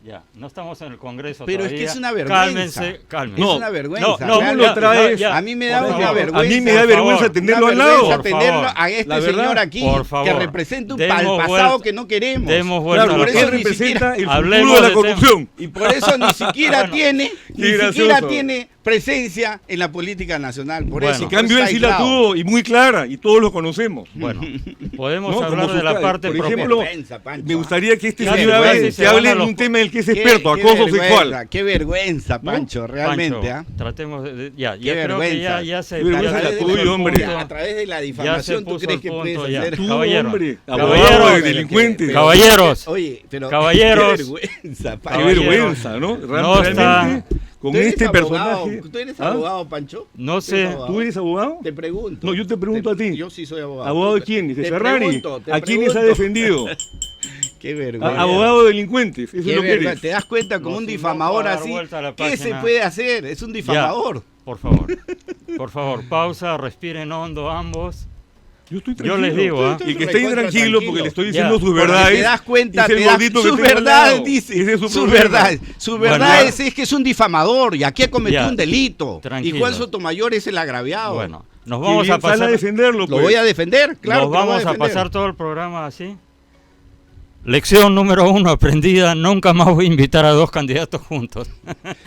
ya, no estamos en el Congreso Pero es todavía. que es una vergüenza. Cálmense, cálmense. No, es una vergüenza. no, ¿cómo realmente. lo traes? A mí me da Por una favor. vergüenza. A mí me da Por vergüenza favor. tenerlo Una al lado. vergüenza Por tenerlo favor. a este La verdad. señor aquí Por favor. que representa un Demos pasado vuelta- que no queremos. demos vuelta Claro, a la porque eso él ni representa siquiera- el Hablemos futuro de la de corrupción. Y por eso ni siquiera Bueno, tiene, qué gracioso. presencia en la política nacional. Por Bueno. eso. En cambio, él está sí la aislado. tuvo y muy clara, y todos lo conocemos. Bueno, podemos No, hablar como de la sus- parte por propia. ejemplo, Vergüenza, Pancho, Me gustaría que este Qué señor vergüenza. que hable Se van a de los- un tema del que es Qué- experto, qué acoso vergüenza, sexual. Qué vergüenza, Pancho, realmente. Pancho, ¿ah? tratemos de... Ya Qué creo que vergüenza. ya se... Qué vergüenza ya la se tuya, puso el hombre. punto. A través de la Ya se difamación, ¿tú puso crees el que punto puedes ya. hacer? Tú, Caballero, hombre, caballero, abogado de Pero delincuente. que- Caballeros. Oye, pero Caballeros. qué vergüenza, Qué Pancho. Caballero. vergüenza, ¿no? No está- Realmente, con ¿Tú eres este abogado? personaje. ¿Tú eres ¿Ah? abogado, Pancho? No ¿Tú sé. eres abogado? ¿Tú eres abogado? Te pregunto. No, yo te pregunto a ti. Yo sí soy abogado. ¿Abogado de quién? ¿De Te Ferrari? pregunto, te ¿A quiénes ha pregunto. defendido? Qué vergüenza. Abogado de delincuentes, eso Qué es lo que vergüenza. eres. ¿Te das cuenta con Nos un invoco difamador a dar así? vuelta a la ¿Qué se página. puede hacer? Es un difamador. Por favor. Por favor, pausa, respiren hondo ambos. Yo estoy Yo tranquilo. les digo, ¿ah? Y que esté Recontra intranquilo tranquilo. porque le estoy Ya. diciendo sus Porque verdades. te das cuenta, es el te das gordito que su tengo al verdad, lado. dice. Ese es su Su problema. verdad. Su Bueno, verdad ya. es que es un difamador y aquí ha cometido Ya. un delito. Tranquilo. Y Juan Sotomayor es el agraviado. Bueno, nos Que vamos bien a sale a pasar... defenderlo. Lo Pues. voy a defender, claro. Nos que lo voy vamos a defender. pasar todo el programa así. Lección número 1 aprendida, nunca más voy a invitar a dos candidatos juntos.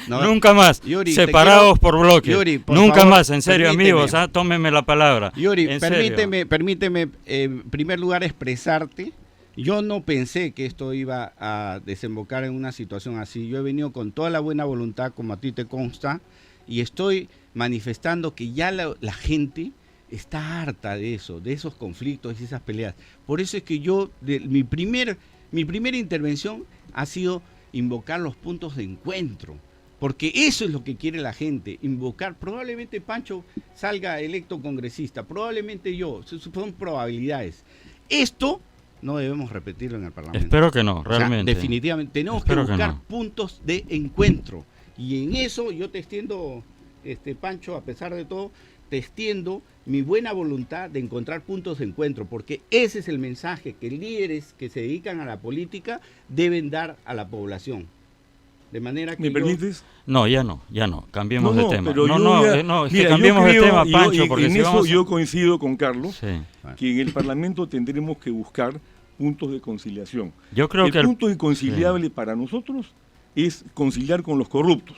No, nunca más, Yuri, te separados quiero- por bloques. Yuri, por Nunca favor, más, en serio, permíteme. amigos, tómenme la palabra. Yuri, En serio. permíteme en primer lugar expresarte. Yo no pensé que esto iba a desembocar en una situación así. Yo he venido con toda la buena voluntad, como a ti te consta, y estoy manifestando que ya la gente está harta de eso, de esos conflictos y esas peleas. Por eso es que yo, mi primera intervención ha sido invocar los puntos de encuentro. Porque eso es lo que quiere la gente, invocar. Probablemente Pancho salga electo congresista, probablemente yo, son probabilidades. Esto no debemos repetirlo en el Parlamento. Espero que no, O sea, realmente. definitivamente, tenemos Espero que que buscar no. puntos de encuentro. Y en eso yo te extiendo, Pancho, a pesar de todo, te extiendo mi buena voluntad de encontrar puntos de encuentro, porque ese es el mensaje que líderes que se dedican a la política deben dar a la población. De manera que ¿Me yo- permites? No, ya no, cambiemos de tema. pero No, yo no, voy a- no, es mira, que yo cambiemos de creo, tema, y Pancho, porque en si eso vamos... yo coincido con Carlos, Sí. que en el Parlamento tendremos que buscar puntos de conciliación. Yo creo El que... punto inconciliable para nosotros es conciliar con los corruptos.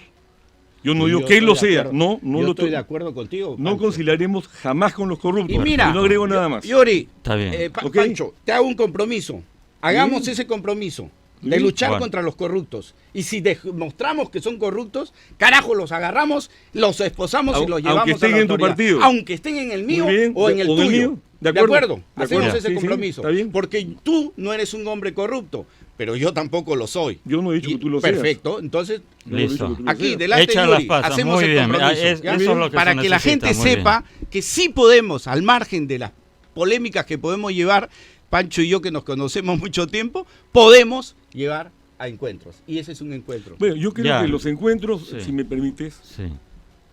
Yo no Y digo yo que él lo estoy de sea, acuerdo. no Yo lo estoy de acuerdo contigo, No Pancho. conciliaremos jamás con los corruptos. Y mira, no agrego nada más. Yuri, Está bien. Ok. Pancho, te hago un compromiso. Hagamos Sí. ese compromiso Sí. de luchar Bueno. contra los corruptos. Y si demostramos que son corruptos, carajo, los agarramos, los esposamos y los llevamos Aunque estén a la en tu autoridad. partido. Aunque estén en el mío Muy bien, o en el o en el tuyo. mío. De acuerdo. De Hacemos acuerdo. ese Sí, sí, compromiso. está bien. Porque tú no eres un hombre corrupto, pero yo tampoco lo soy. Yo no he dicho Y- que tú lo seas. Perfecto. Entonces, Yo no he dicho Listo. que tú lo aquí, seas. delante Echa de las Yuri, pasas, hacemos muy el bien. compromiso. Eso ¿ya? es lo que Para se que la necesita, gente muy bien. sepa que sí podemos, al margen de las polémicas que podemos llevar, Pancho y yo que nos conocemos mucho tiempo, podemos llevar a encuentros. Y ese es un encuentro. Bueno, yo creo Ya. que los encuentros, Sí. si me permites, Sí.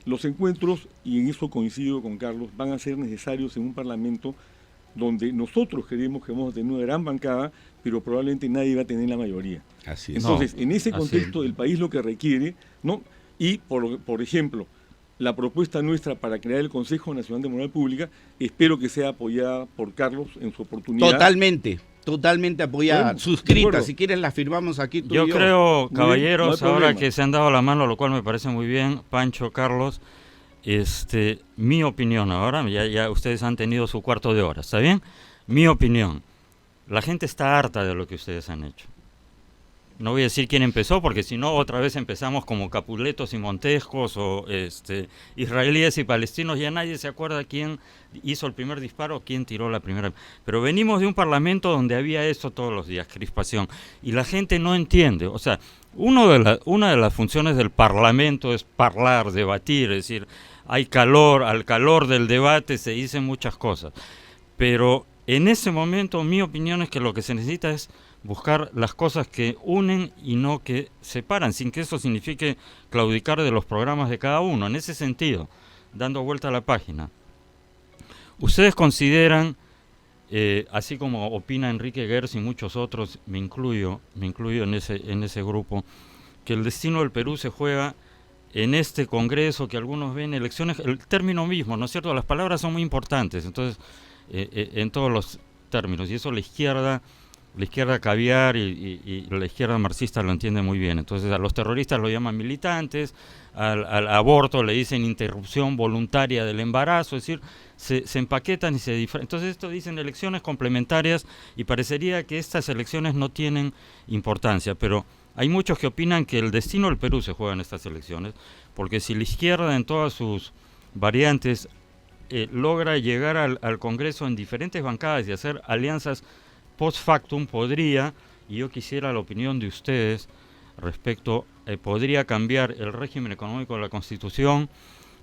los encuentros, y en eso coincido con Carlos, van a ser necesarios en un parlamento donde nosotros creemos que vamos a tener una gran bancada, pero probablemente nadie va a tener la mayoría. Así es. Entonces, en ese así contexto del país lo que requiere, ¿no? Y por ejemplo, la propuesta nuestra para crear el Consejo Nacional de Moral Pública, espero que sea apoyada por Carlos en su oportunidad. Totalmente apoyada, Bueno, de suscrita. acuerdo. Si quieres la firmamos aquí tú Yo y yo. creo, Muy bien, caballeros, no hay ahora problema. que se han dado la mano, lo cual me parece muy bien, Pancho, Carlos, mi opinión ahora, ya ustedes han tenido su cuarto de hora, ¿está bien? Mi opinión, la gente está harta de lo que ustedes han hecho. No voy a decir quién empezó, porque si no, otra vez empezamos como Capuletos y Montescos, o israelíes y palestinos, ya nadie se acuerda quién hizo el primer disparo, quién tiró la primera. Pero venimos de un parlamento donde había eso todos los días, crispación, y la gente no entiende. O sea, una de las funciones del parlamento es hablar, debatir, es decir, hay calor, al calor del debate se dicen muchas cosas. Pero en ese momento mi opinión es que lo que se necesita es buscar las cosas que unen y no que separan, sin que eso signifique claudicar de los programas de cada uno. En ese sentido, dando vuelta a la página, ustedes consideran, así como opina Enrique Gers y muchos otros, me incluyo en ese grupo, que el destino del Perú se juega en este Congreso, que algunos ven elecciones, el término mismo, ¿no es cierto? Las palabras son muy importantes, entonces, en todos los términos, y eso la izquierda caviar y la izquierda marxista lo entiende muy bien. Entonces a los terroristas lo llaman militantes, al aborto le dicen interrupción voluntaria del embarazo, es decir, se empaquetan y se diferencian. Entonces esto dicen elecciones complementarias y parecería que estas elecciones no tienen importancia, pero hay muchos que opinan que el destino del Perú se juega en estas elecciones, porque si la izquierda en todas sus variantes logra llegar al Congreso en diferentes bancadas y hacer alianzas post factum, podría, y yo quisiera la opinión de ustedes respecto, podría cambiar el régimen económico de la Constitución,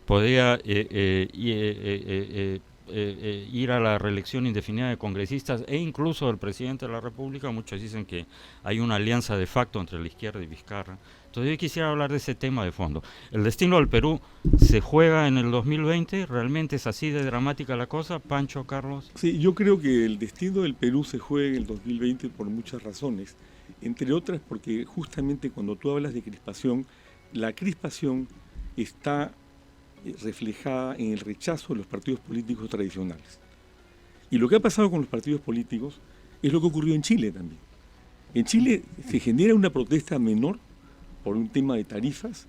podría ir a la reelección indefinida de congresistas e incluso del presidente de la República. Muchos dicen que hay una alianza de facto entre la izquierda y Vizcarra. Entonces yo quisiera hablar de ese tema de fondo. ¿El destino del Perú se juega en el 2020? ¿Realmente es así de dramática la cosa? Pancho, Carlos. Sí, yo creo que el destino del Perú se juega en el 2020 por muchas razones, entre otras porque justamente cuando tú hablas de crispación, la crispación está reflejada en el rechazo de los partidos políticos tradicionales. Y lo que ha pasado con los partidos políticos es lo que ocurrió en Chile también. En Chile se genera una protesta menor por un tema de tarifas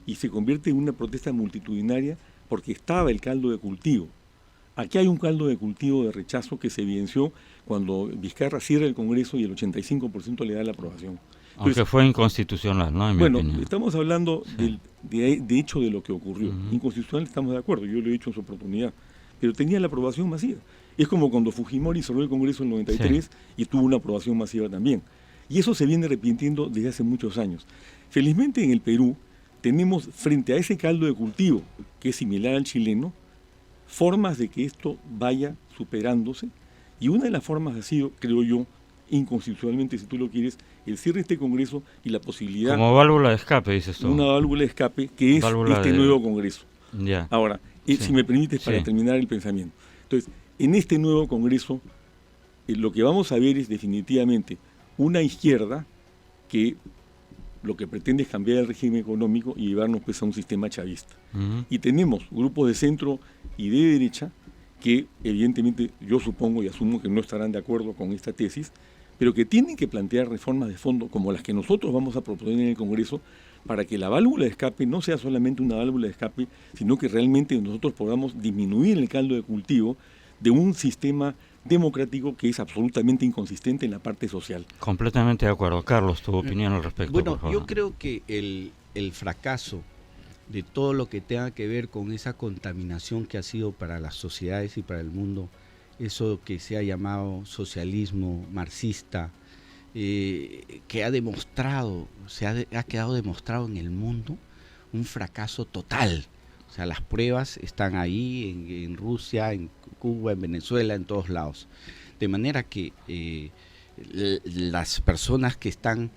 y se convierte en una protesta multitudinaria porque estaba el caldo de cultivo. Aquí hay un caldo de cultivo de rechazo que se evidenció cuando Vizcarra cierra el Congreso y el 85% le da la aprobación. Aunque Entonces, fue inconstitucional, ¿no? En mi bueno, opinión. estamos hablando Sí. de hecho de lo que ocurrió. Ujú. Inconstitucional estamos de acuerdo, yo lo he dicho en su oportunidad, pero tenía la aprobación masiva. Es como cuando Fujimori cerró el Congreso en el 93 y tuvo una aprobación masiva también. Y eso se viene repitiendo desde hace muchos años. Felizmente en el Perú tenemos frente a ese caldo de cultivo, que es similar al chileno, formas de que esto vaya superándose. Y una de las formas ha sido, creo yo, inconstitucionalmente, si tú lo quieres, el cierre de este Congreso y la posibilidad Como válvula de escape, dices de tú. una válvula de escape, que es Válvula este de- nuevo Congreso. Ya. Ahora, Sí. si me permites para Sí. terminar el pensamiento. Entonces, en este nuevo Congreso, lo que vamos a ver es definitivamente una izquierda que lo que pretende es cambiar el régimen económico y llevarnos pues a un sistema chavista. Ujú. Y tenemos grupos de centro y de derecha que evidentemente yo supongo y asumo que no estarán de acuerdo con esta tesis, pero que tienen que plantear reformas de fondo como las que nosotros vamos a proponer en el Congreso para que la válvula de escape no sea solamente una válvula de escape, sino que realmente nosotros podamos disminuir el caldo de cultivo de un sistema democrático que es absolutamente inconsistente en la parte social. Completamente de acuerdo. Carlos, tu opinión al respecto. Bueno, por favor. yo creo que el fracaso de todo lo que tenga que ver con esa contaminación que ha sido para las sociedades y para el mundo, eso que se ha llamado socialismo marxista, que ha demostrado, ha quedado demostrado en el mundo un fracaso total. O sea, las pruebas están ahí en Rusia, en Cuba, en Venezuela, en todos lados. De manera que las personas que están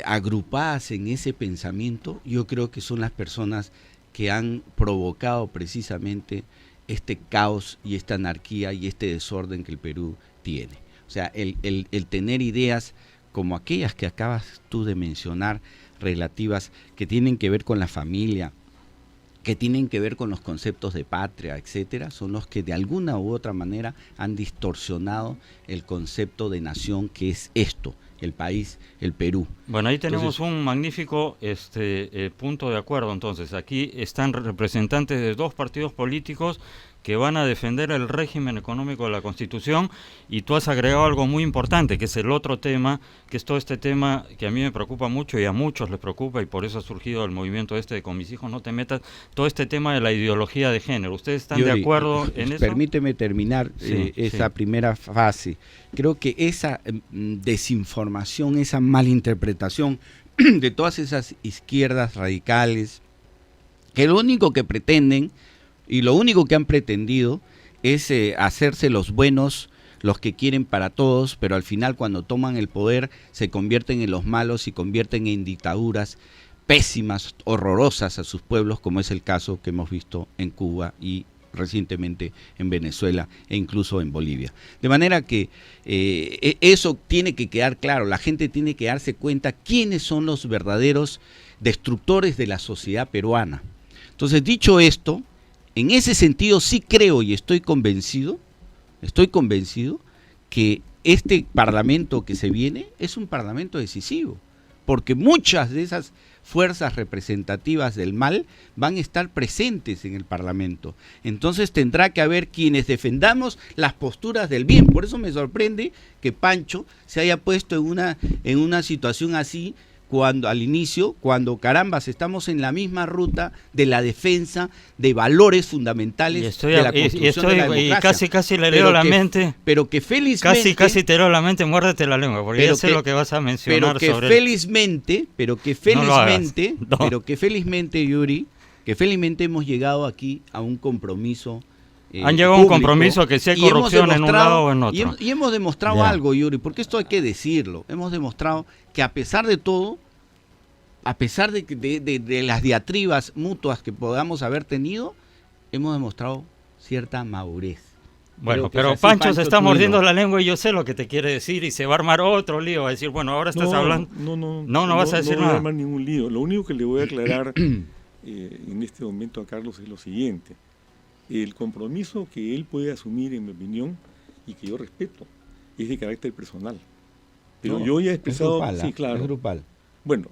agrupadas en ese pensamiento, yo creo que son las personas que han provocado precisamente este caos y esta anarquía y este desorden que el Perú tiene. O sea, el tener ideas como aquellas que acabas tú de mencionar, relativas, que tienen que ver con la familia, que tienen que ver con los conceptos de patria, etcétera, son los que de alguna u otra manera han distorsionado el concepto de nación, que es esto, el país, el Perú. Bueno, ahí tenemos Entonces, un magnífico punto de acuerdo. Entonces, aquí están representantes de dos partidos políticos que van a defender el régimen económico de la Constitución, y tú has agregado algo muy importante, que es el otro tema, que es todo este tema que a mí me preocupa mucho y a muchos les preocupa, y por eso ha surgido el movimiento de Con mis hijos no te metas, todo este tema de la ideología de género. ¿Ustedes están de acuerdo en eso? Permíteme terminar esa primera fase. Creo que esa desinformación, esa malinterpretación de todas esas izquierdas radicales, que lo único que pretenden y lo único que han pretendido es hacerse los buenos, los que quieren para todos, pero al final cuando toman el poder se convierten en los malos y convierten en dictaduras pésimas, horrorosas a sus pueblos, como es el caso que hemos visto en Cuba y recientemente en Venezuela e incluso en Bolivia. De manera que eso tiene que quedar claro, la gente tiene que darse cuenta quiénes son los verdaderos destructores de la sociedad peruana. Entonces, dicho esto, en ese sentido sí creo y estoy convencido que este parlamento que se viene es un parlamento decisivo, porque muchas de esas fuerzas representativas del mal van a estar presentes en el parlamento. Entonces tendrá que haber quienes defendamos las posturas del bien. Por eso me sorprende que Pancho se haya puesto en una situación así, cuando al inicio, cuando carambas estamos en la misma ruta de la defensa de valores fundamentales de la construcción de la democracia. Y casi le leo la mente. Pero que felizmente... Casi te leo la mente, muérdete la lengua, porque ya sé lo que vas a mencionar sobre... Pero que felizmente, Yuri, que felizmente hemos llegado aquí a un compromiso han llegado a un compromiso que si hay corrupción en un lado o en otro. Y hemos demostrado algo, Yuri, porque esto hay que decirlo. Hemos demostrado que a pesar de todo, a pesar de las diatribas mutuas que podamos haber tenido, hemos demostrado cierta madurez. Bueno, pero Pancho se está mordiendo la lengua y yo sé lo que te quiere decir y se va a armar otro lío, va a decir, bueno, ahora estás hablando... No vas a decir nada. No voy a armar ningún lío. Lo único que le voy a aclarar en este momento a Carlos es lo siguiente. El compromiso que él puede asumir, en mi opinión, y que yo respeto, es de carácter personal. Pero yo ya he expresado... Es grupal, sí, claro. Es grupal. Bueno,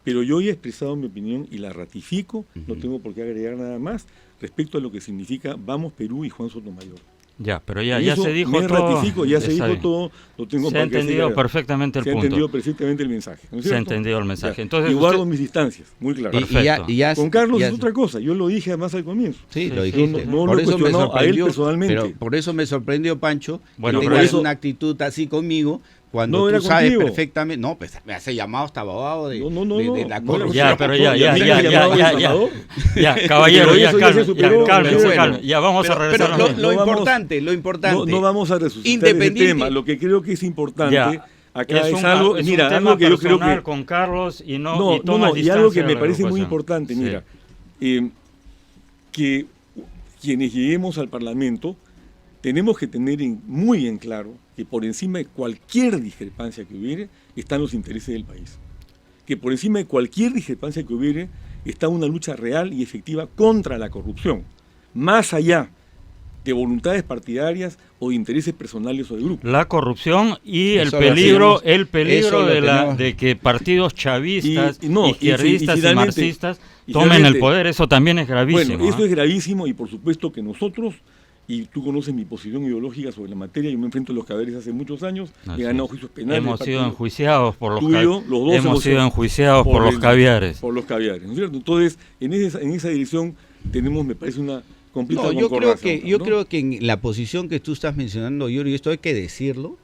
pero yo ya he expresado mi opinión y la ratifico, no tengo por qué agregar nada más, respecto a lo que significa Vamos Perú y Juan Sotomayor. Ya, pero ya se dijo me todo. Ratifico, ya se dijo todo, lo tengo. Se ha entendido perfectamente el punto. Se ha entendido perfectamente el mensaje, ¿no es cierto? Se ha entendido el mensaje. Ya. Entonces, y guardo mis distancias, muy claro. Perfecto. Con Carlos es otra cosa, yo lo dije además al comienzo. Sí, lo dijiste. No lo he cuestionado a él personalmente. Pero por eso me sorprendió, Pancho, bueno, que tengas una actitud así conmigo, cuando tú sabes perfectamente... No, pues me hace llamado hasta abogado de la corrupción. Ya, pero ya, caballero, cálmese. Ya vamos a regresar. Pero lo importante... No vamos a resucitar ese tema. Lo que creo que es importante acá es algo... Mira, algo que yo creo que... con Carlos y y algo que me parece muy importante, mira, que quienes lleguemos al Parlamento tenemos que tener muy en claro que por encima de cualquier discrepancia que hubiere están los intereses del país. Que por encima de cualquier discrepancia que hubiere está una lucha real y efectiva contra la corrupción. Más allá de voluntades partidarias o de intereses personales o de grupos. La corrupción y Eso el peligro de que partidos chavistas, izquierdistas y marxistas tomen el poder, eso también es gravísimo. Bueno, eso es gravísimo y por supuesto que nosotros, y tú conoces mi posición ideológica sobre la materia, yo me enfrento a los cadáveres hace muchos años, he ganado juicios penales. Hemos sido enjuiciados por los caviares. Por los caviares, ¿no es cierto? Entonces, en esa dirección tenemos, me parece, una completa concordancia. Yo creo que en la posición que tú estás mencionando, Yuri, esto hay que decirlo,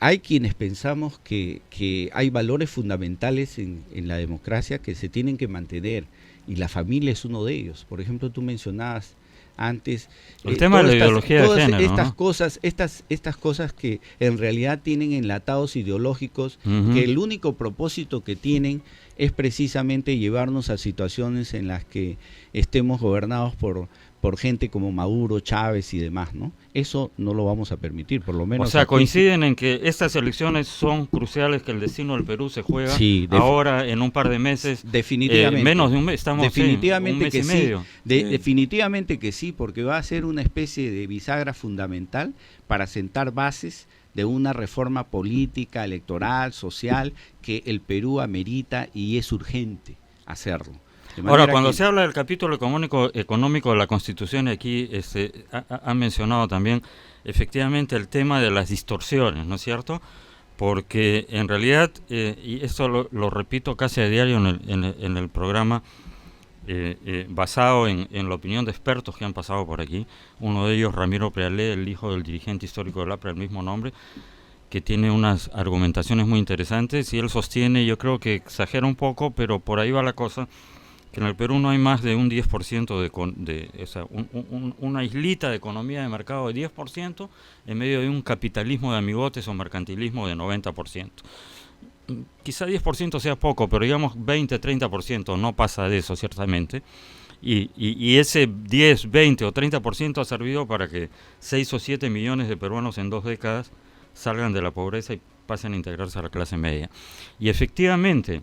hay quienes pensamos que hay valores fundamentales en la democracia que se tienen que mantener, y la familia es uno de ellos. Por ejemplo, tú mencionabas antes el tema de la ideología de género, estas cosas que en realidad tienen enlatados ideológicos, que el único propósito que tienen es precisamente llevarnos a situaciones en las que estemos gobernados por gente como Maduro, Chávez y demás, ¿no? Eso no lo vamos a permitir, por lo menos. O sea, coinciden en que estas elecciones son cruciales, que el destino del Perú se juega ahora en un par de meses. Definitivamente. Menos de un mes, estamos definitivamente un mes que y medio. Definitivamente que sí, porque va a ser una especie de bisagra fundamental para sentar bases de una reforma política, electoral, social, que el Perú amerita y es urgente hacerlo. Ahora, cuando se habla del capítulo económico de la Constitución, aquí han mencionado también efectivamente el tema de las distorsiones, ¿no es cierto? Porque en realidad, y esto lo repito casi a diario en el programa, basado en la opinión de expertos que han pasado por aquí, uno de ellos Ramiro Prealé, el hijo del dirigente histórico del APRA, el mismo nombre, que tiene unas argumentaciones muy interesantes, y él sostiene, yo creo que exagera un poco, pero por ahí va la cosa, que en el Perú no hay más de un 10% una islita de economía de mercado de 10% en medio de un capitalismo de amigotes o mercantilismo de 90%. Quizá 10% sea poco, pero digamos 20, 30% no pasa de eso, ciertamente. Y ese 10, 20 o 30% ha servido para que 6 o 7 millones de peruanos en 2 décadas salgan de la pobreza y pasen a integrarse a la clase media. Y efectivamente,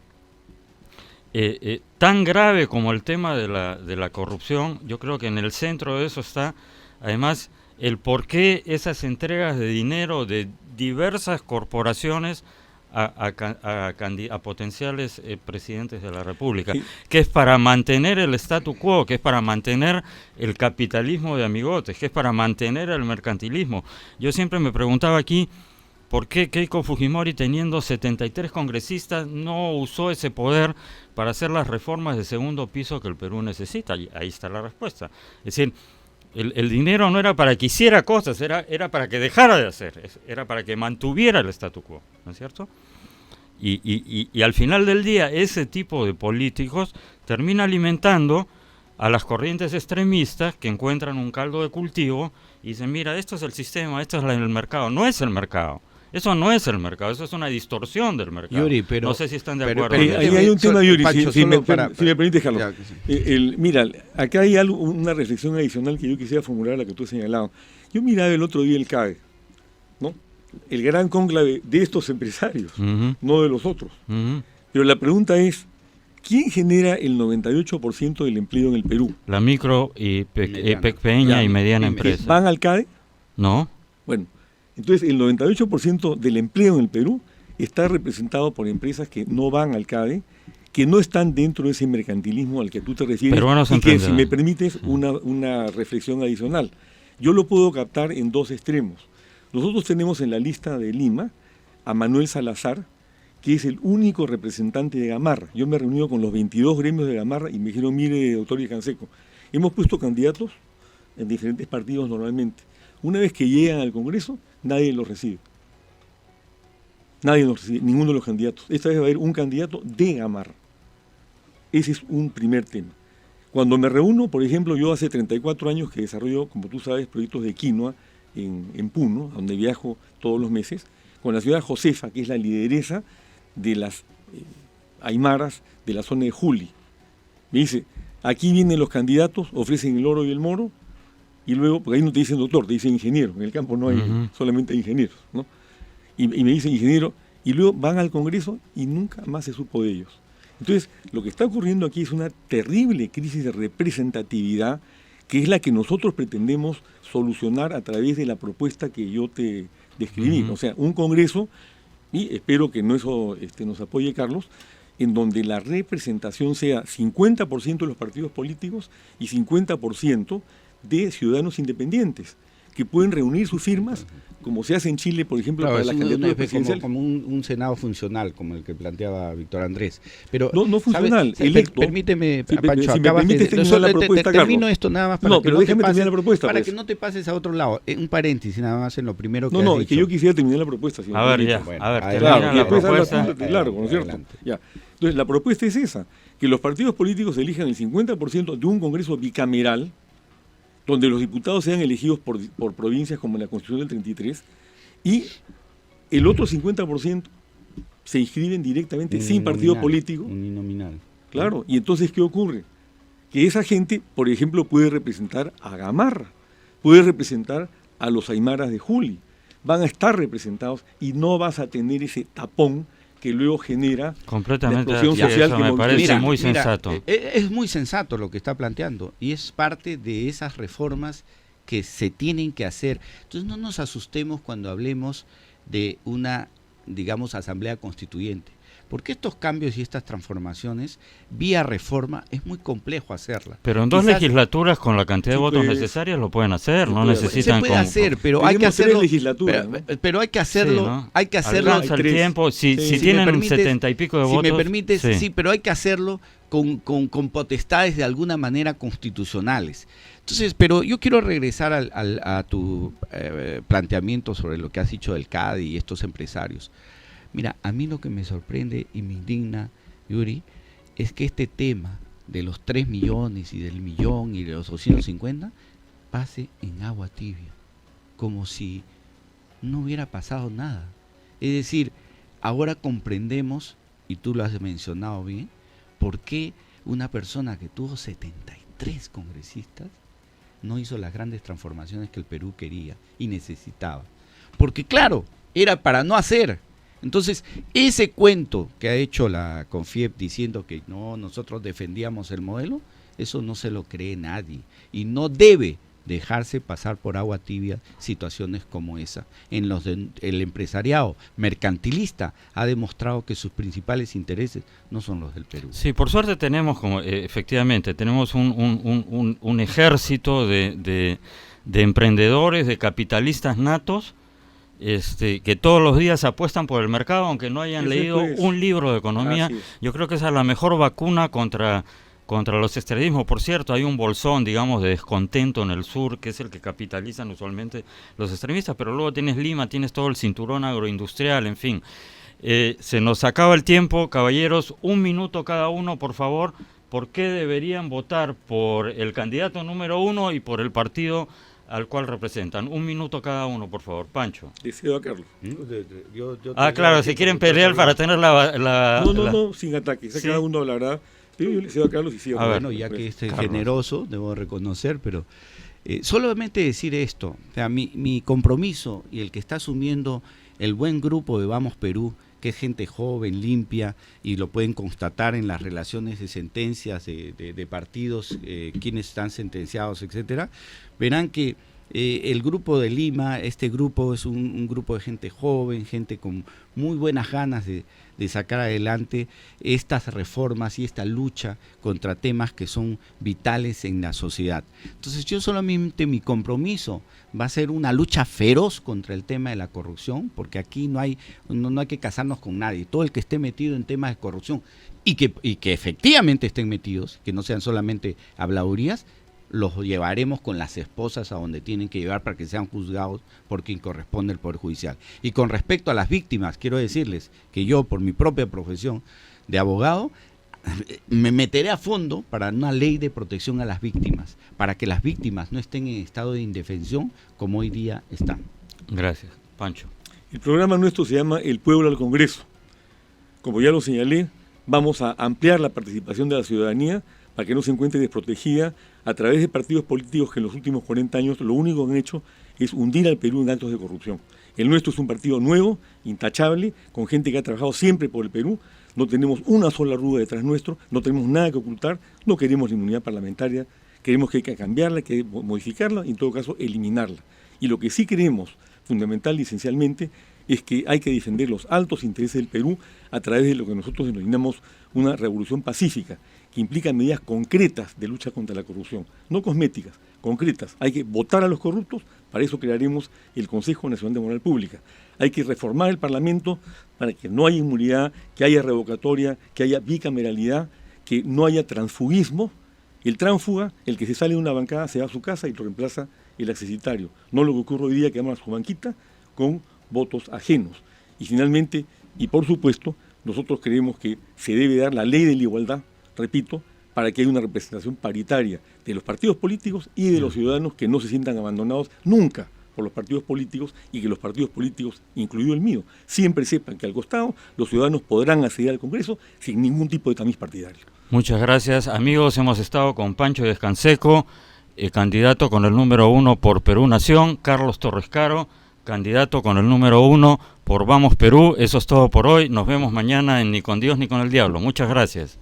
tan grave como el tema de la corrupción, yo creo que en el centro de eso está, además, el por qué esas entregas de dinero de diversas corporaciones a potenciales presidentes de la República, que es para mantener el statu quo, que es para mantener el capitalismo de amigotes, que es para mantener el mercantilismo. Yo siempre me preguntaba aquí, ¿por qué Keiko Fujimori, teniendo 73 congresistas, no usó ese poder para hacer las reformas de segundo piso que el Perú necesita? Y ahí está la respuesta. Es decir, el dinero no era para que hiciera cosas, era para que dejara de hacer, era para que mantuviera el statu quo, ¿no es cierto? Y al final del día, ese tipo de políticos termina alimentando a las corrientes extremistas que encuentran un caldo de cultivo y dicen, mira, esto es el sistema, esto es el mercado. No es el mercado. Eso no es el mercado, eso es una distorsión del mercado. Yuri, pero, no sé si están de acuerdo. Ahí hay un tema, Yuri, si me permites, Carlos. Mira, acá hay una reflexión adicional que yo quisiera formular, la que tú has señalado. Yo miraba el otro día el CADE, ¿no? El gran cónclave de estos empresarios, no de los otros. Pero la pregunta es, ¿quién genera el 98% del empleo en el Perú? La micro y pequeña y mediana empresa. ¿Van al CADE? No. Bueno, entonces el 98% del empleo en el Perú está representado por empresas que no van al CADE, que no están dentro de ese mercantilismo al que tú te refieres, y que, si me permites, una reflexión adicional. Yo lo puedo captar en dos extremos. Nosotros tenemos en la lista de Lima a Manuel Salazar, que es el único representante de Gamarra. Yo me he reunido con los 22 gremios de Gamarra y me dijeron, mire, doctor Canseco, hemos puesto candidatos en diferentes partidos normalmente. Una vez que llegan al Congreso, nadie los recibe. Nadie los recibe, ninguno de los candidatos. Esta vez va a haber un candidato de Gamarra. Ese es un primer tema. Cuando me reúno, por ejemplo, yo hace 34 años que desarrollo, como tú sabes, proyectos de quinoa en Puno, donde viajo todos los meses, con la señora Josefa, que es la lideresa de las aymaras de la zona de Juli. Me dice, aquí vienen los candidatos, ofrecen el oro y el moro, y luego, porque ahí no te dicen doctor, te dicen ingeniero, en el campo no hay solamente ingenieros, ¿no? Y me dicen ingeniero, y luego van al Congreso y nunca más se supo de ellos. Entonces, lo que está ocurriendo aquí es una terrible crisis de representatividad que es la que nosotros pretendemos solucionar a través de la propuesta que yo te describí. O sea, un Congreso, y espero que no eso nos apoye Carlos, en donde la representación sea 50% de los partidos políticos y 50% de ciudadanos independientes, que pueden reunir sus firmas, como se hace en Chile, por ejemplo, claro, para las candidaturas presidenciales. Como un Senado funcional, como el que planteaba Víctor Andrés. Pero, no funcional, electo. Permíteme, Sí, Pancho, si me permites terminar la propuesta, termino Carlos. esto nada más para que pero no te déjame pases, terminar la propuesta. para pues. que no te pases a otro lado. Un paréntesis nada más en lo primero que has Es dicho. que yo quisiera terminar la propuesta. Si me A ver, permite. ya, Bueno, a ver, adelante. termina Claro, y la después propuesta. habla largo, ¿no es cierto? Adelante. Ya. Entonces, la propuesta es esa, que los partidos políticos elijan el 50% de un Congreso bicameral, donde los diputados sean elegidos por provincias como en la Constitución del 33, y el otro 50% se inscriben directamente sin partido político. Uninominal. Claro, y entonces, ¿qué ocurre? Que esa gente, por ejemplo, puede representar a Gamarra, puede representar a los aymaras de Juli, van a estar representados y no vas a tener ese tapón que luego genera Completamente, la explosión social eso que me parece moviliza. muy sensato. Es muy sensato lo que está planteando y es parte de esas reformas que se tienen que hacer. Entonces no nos asustemos cuando hablemos de una, digamos, asamblea constituyente, porque estos cambios y estas transformaciones vía reforma es muy complejo hacerla. Pero en dos Quizás legislaturas con la cantidad de Sí, votos pues, necesarias lo pueden hacer, sí, no pues, necesitan se puede hacer, pero hay que Tenemos 3 hacerlo. legislaturas, Pero hay que hacerlo, Sí, ¿no? hay que hacerlo. Alcanza el Hay 3. tiempo, si Sí. tienen me permites, 70 y pico de si votos. me permites, sí, pero hay que hacerlo con potestades de alguna manera constitucionales. Entonces, pero yo quiero regresar a tu planteamiento sobre lo que has dicho del CADE y estos empresarios. Mira, a mí lo que me sorprende y me indigna, Yuri, es que este tema de los 3 millones y del millón y de los 250 pase en agua tibia, como si no hubiera pasado nada. Es decir, ahora comprendemos, y tú lo has mencionado bien, por qué una persona que tuvo 73 congresistas no hizo las grandes transformaciones que el Perú quería y necesitaba. Porque claro, era para no hacer. Entonces, ese cuento que ha hecho la CONFIEP diciendo que no, nosotros defendíamos el modelo, eso no se lo cree nadie. Y no debe dejarse pasar por agua tibia situaciones como esa. En los el empresariado mercantilista ha demostrado que sus principales intereses no son los del Perú. Sí, por suerte tenemos, como efectivamente, tenemos un ejército de emprendedores, de capitalistas natos, que todos los días apuestan por el mercado, aunque no hayan leído un libro de economía. Yo creo que esa es la mejor vacuna contra los extremismos. Por cierto, hay un bolsón, digamos, de descontento en el sur, que es el que capitalizan usualmente los extremistas, pero luego tienes Lima, tienes todo el cinturón agroindustrial, en fin. Se nos acaba el tiempo, caballeros, 1 minuto cada uno, por favor. ¿Por qué deberían votar por el candidato número 1 y por el partido al cual representan? 1 minuto cada uno, por favor. Pancho. Deseo a Carlos. Claro, si quieren pelear para tener No, sin ataques. Sí. Cada uno hablará. Pero yo le deseo a Carlos y sigo. Bueno, ya que es generoso, debo reconocer, pero solamente decir esto, o sea, mi compromiso y el que está asumiendo el buen grupo de Vamos Perú, que es gente joven, limpia, y lo pueden constatar en las relaciones de sentencias de partidos, quienes están sentenciados, etcétera, verán que el grupo de Lima, este grupo es un grupo de gente joven, gente con muy buenas ganas de sacar adelante estas reformas y esta lucha contra temas que son vitales en la sociedad. Entonces yo solamente mi compromiso va a ser una lucha feroz contra el tema de la corrupción, porque aquí no hay que casarnos con nadie. Todo el que esté metido en temas de corrupción y que efectivamente estén metidos, que no sean solamente habladurías, los llevaremos con las esposas a donde tienen que llevar para que sean juzgados por quien corresponde el Poder Judicial. Y con respecto a las víctimas, quiero decirles que yo, por mi propia profesión de abogado, me meteré a fondo para una ley de protección a las víctimas, para que las víctimas no estén en estado de indefensión como hoy día están. Gracias. Pancho. El programa nuestro se llama El Pueblo al Congreso. Como ya lo señalé, vamos a ampliar la participación de la ciudadanía para que no se encuentre desprotegida a través de partidos políticos que en los últimos 40 años lo único que han hecho es hundir al Perú en actos de corrupción. El nuestro es un partido nuevo, intachable, con gente que ha trabajado siempre por el Perú. No tenemos una sola arruga detrás nuestro, no tenemos nada que ocultar, no queremos la inmunidad parlamentaria Creemos que hay que cambiarla, hay que modificarla, y en todo caso eliminarla. Y lo que sí creemos, fundamental y esencialmente, es que hay que defender los altos intereses del Perú a través de lo que nosotros denominamos una revolución pacífica, que implica medidas concretas de lucha contra la corrupción, no cosméticas, concretas. Hay que votar a los corruptos, para eso crearemos el Consejo Nacional de Moral Pública. Hay que reformar el Parlamento para que no haya inmunidad, que haya revocatoria, que haya bicameralidad, que no haya transfugismo. El tránsfuga, el que se sale de una bancada, se va a su casa y lo reemplaza el accesitario. No lo que ocurre hoy día, que vamos a su banquita con votos ajenos. Y finalmente, y por supuesto, nosotros creemos que se debe dar la ley de la igualdad, repito, para que haya una representación paritaria de los partidos políticos y de los ciudadanos, que no se sientan abandonados nunca por los partidos políticos, y que los partidos políticos, incluido el mío, siempre sepan que al costado los ciudadanos podrán acceder al Congreso sin ningún tipo de tamiz partidario. Muchas gracias, amigos. Hemos estado con Pancho Díez Canseco, candidato con el número 1 por Perú Nación, Carlos Torres Caro, candidato con el número 1 por Vamos Perú. Eso es todo por hoy. Nos vemos mañana en Ni con Dios ni con el Diablo. Muchas gracias.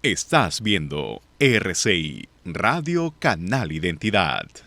Estás viendo RCI, Radio Canal Identidad.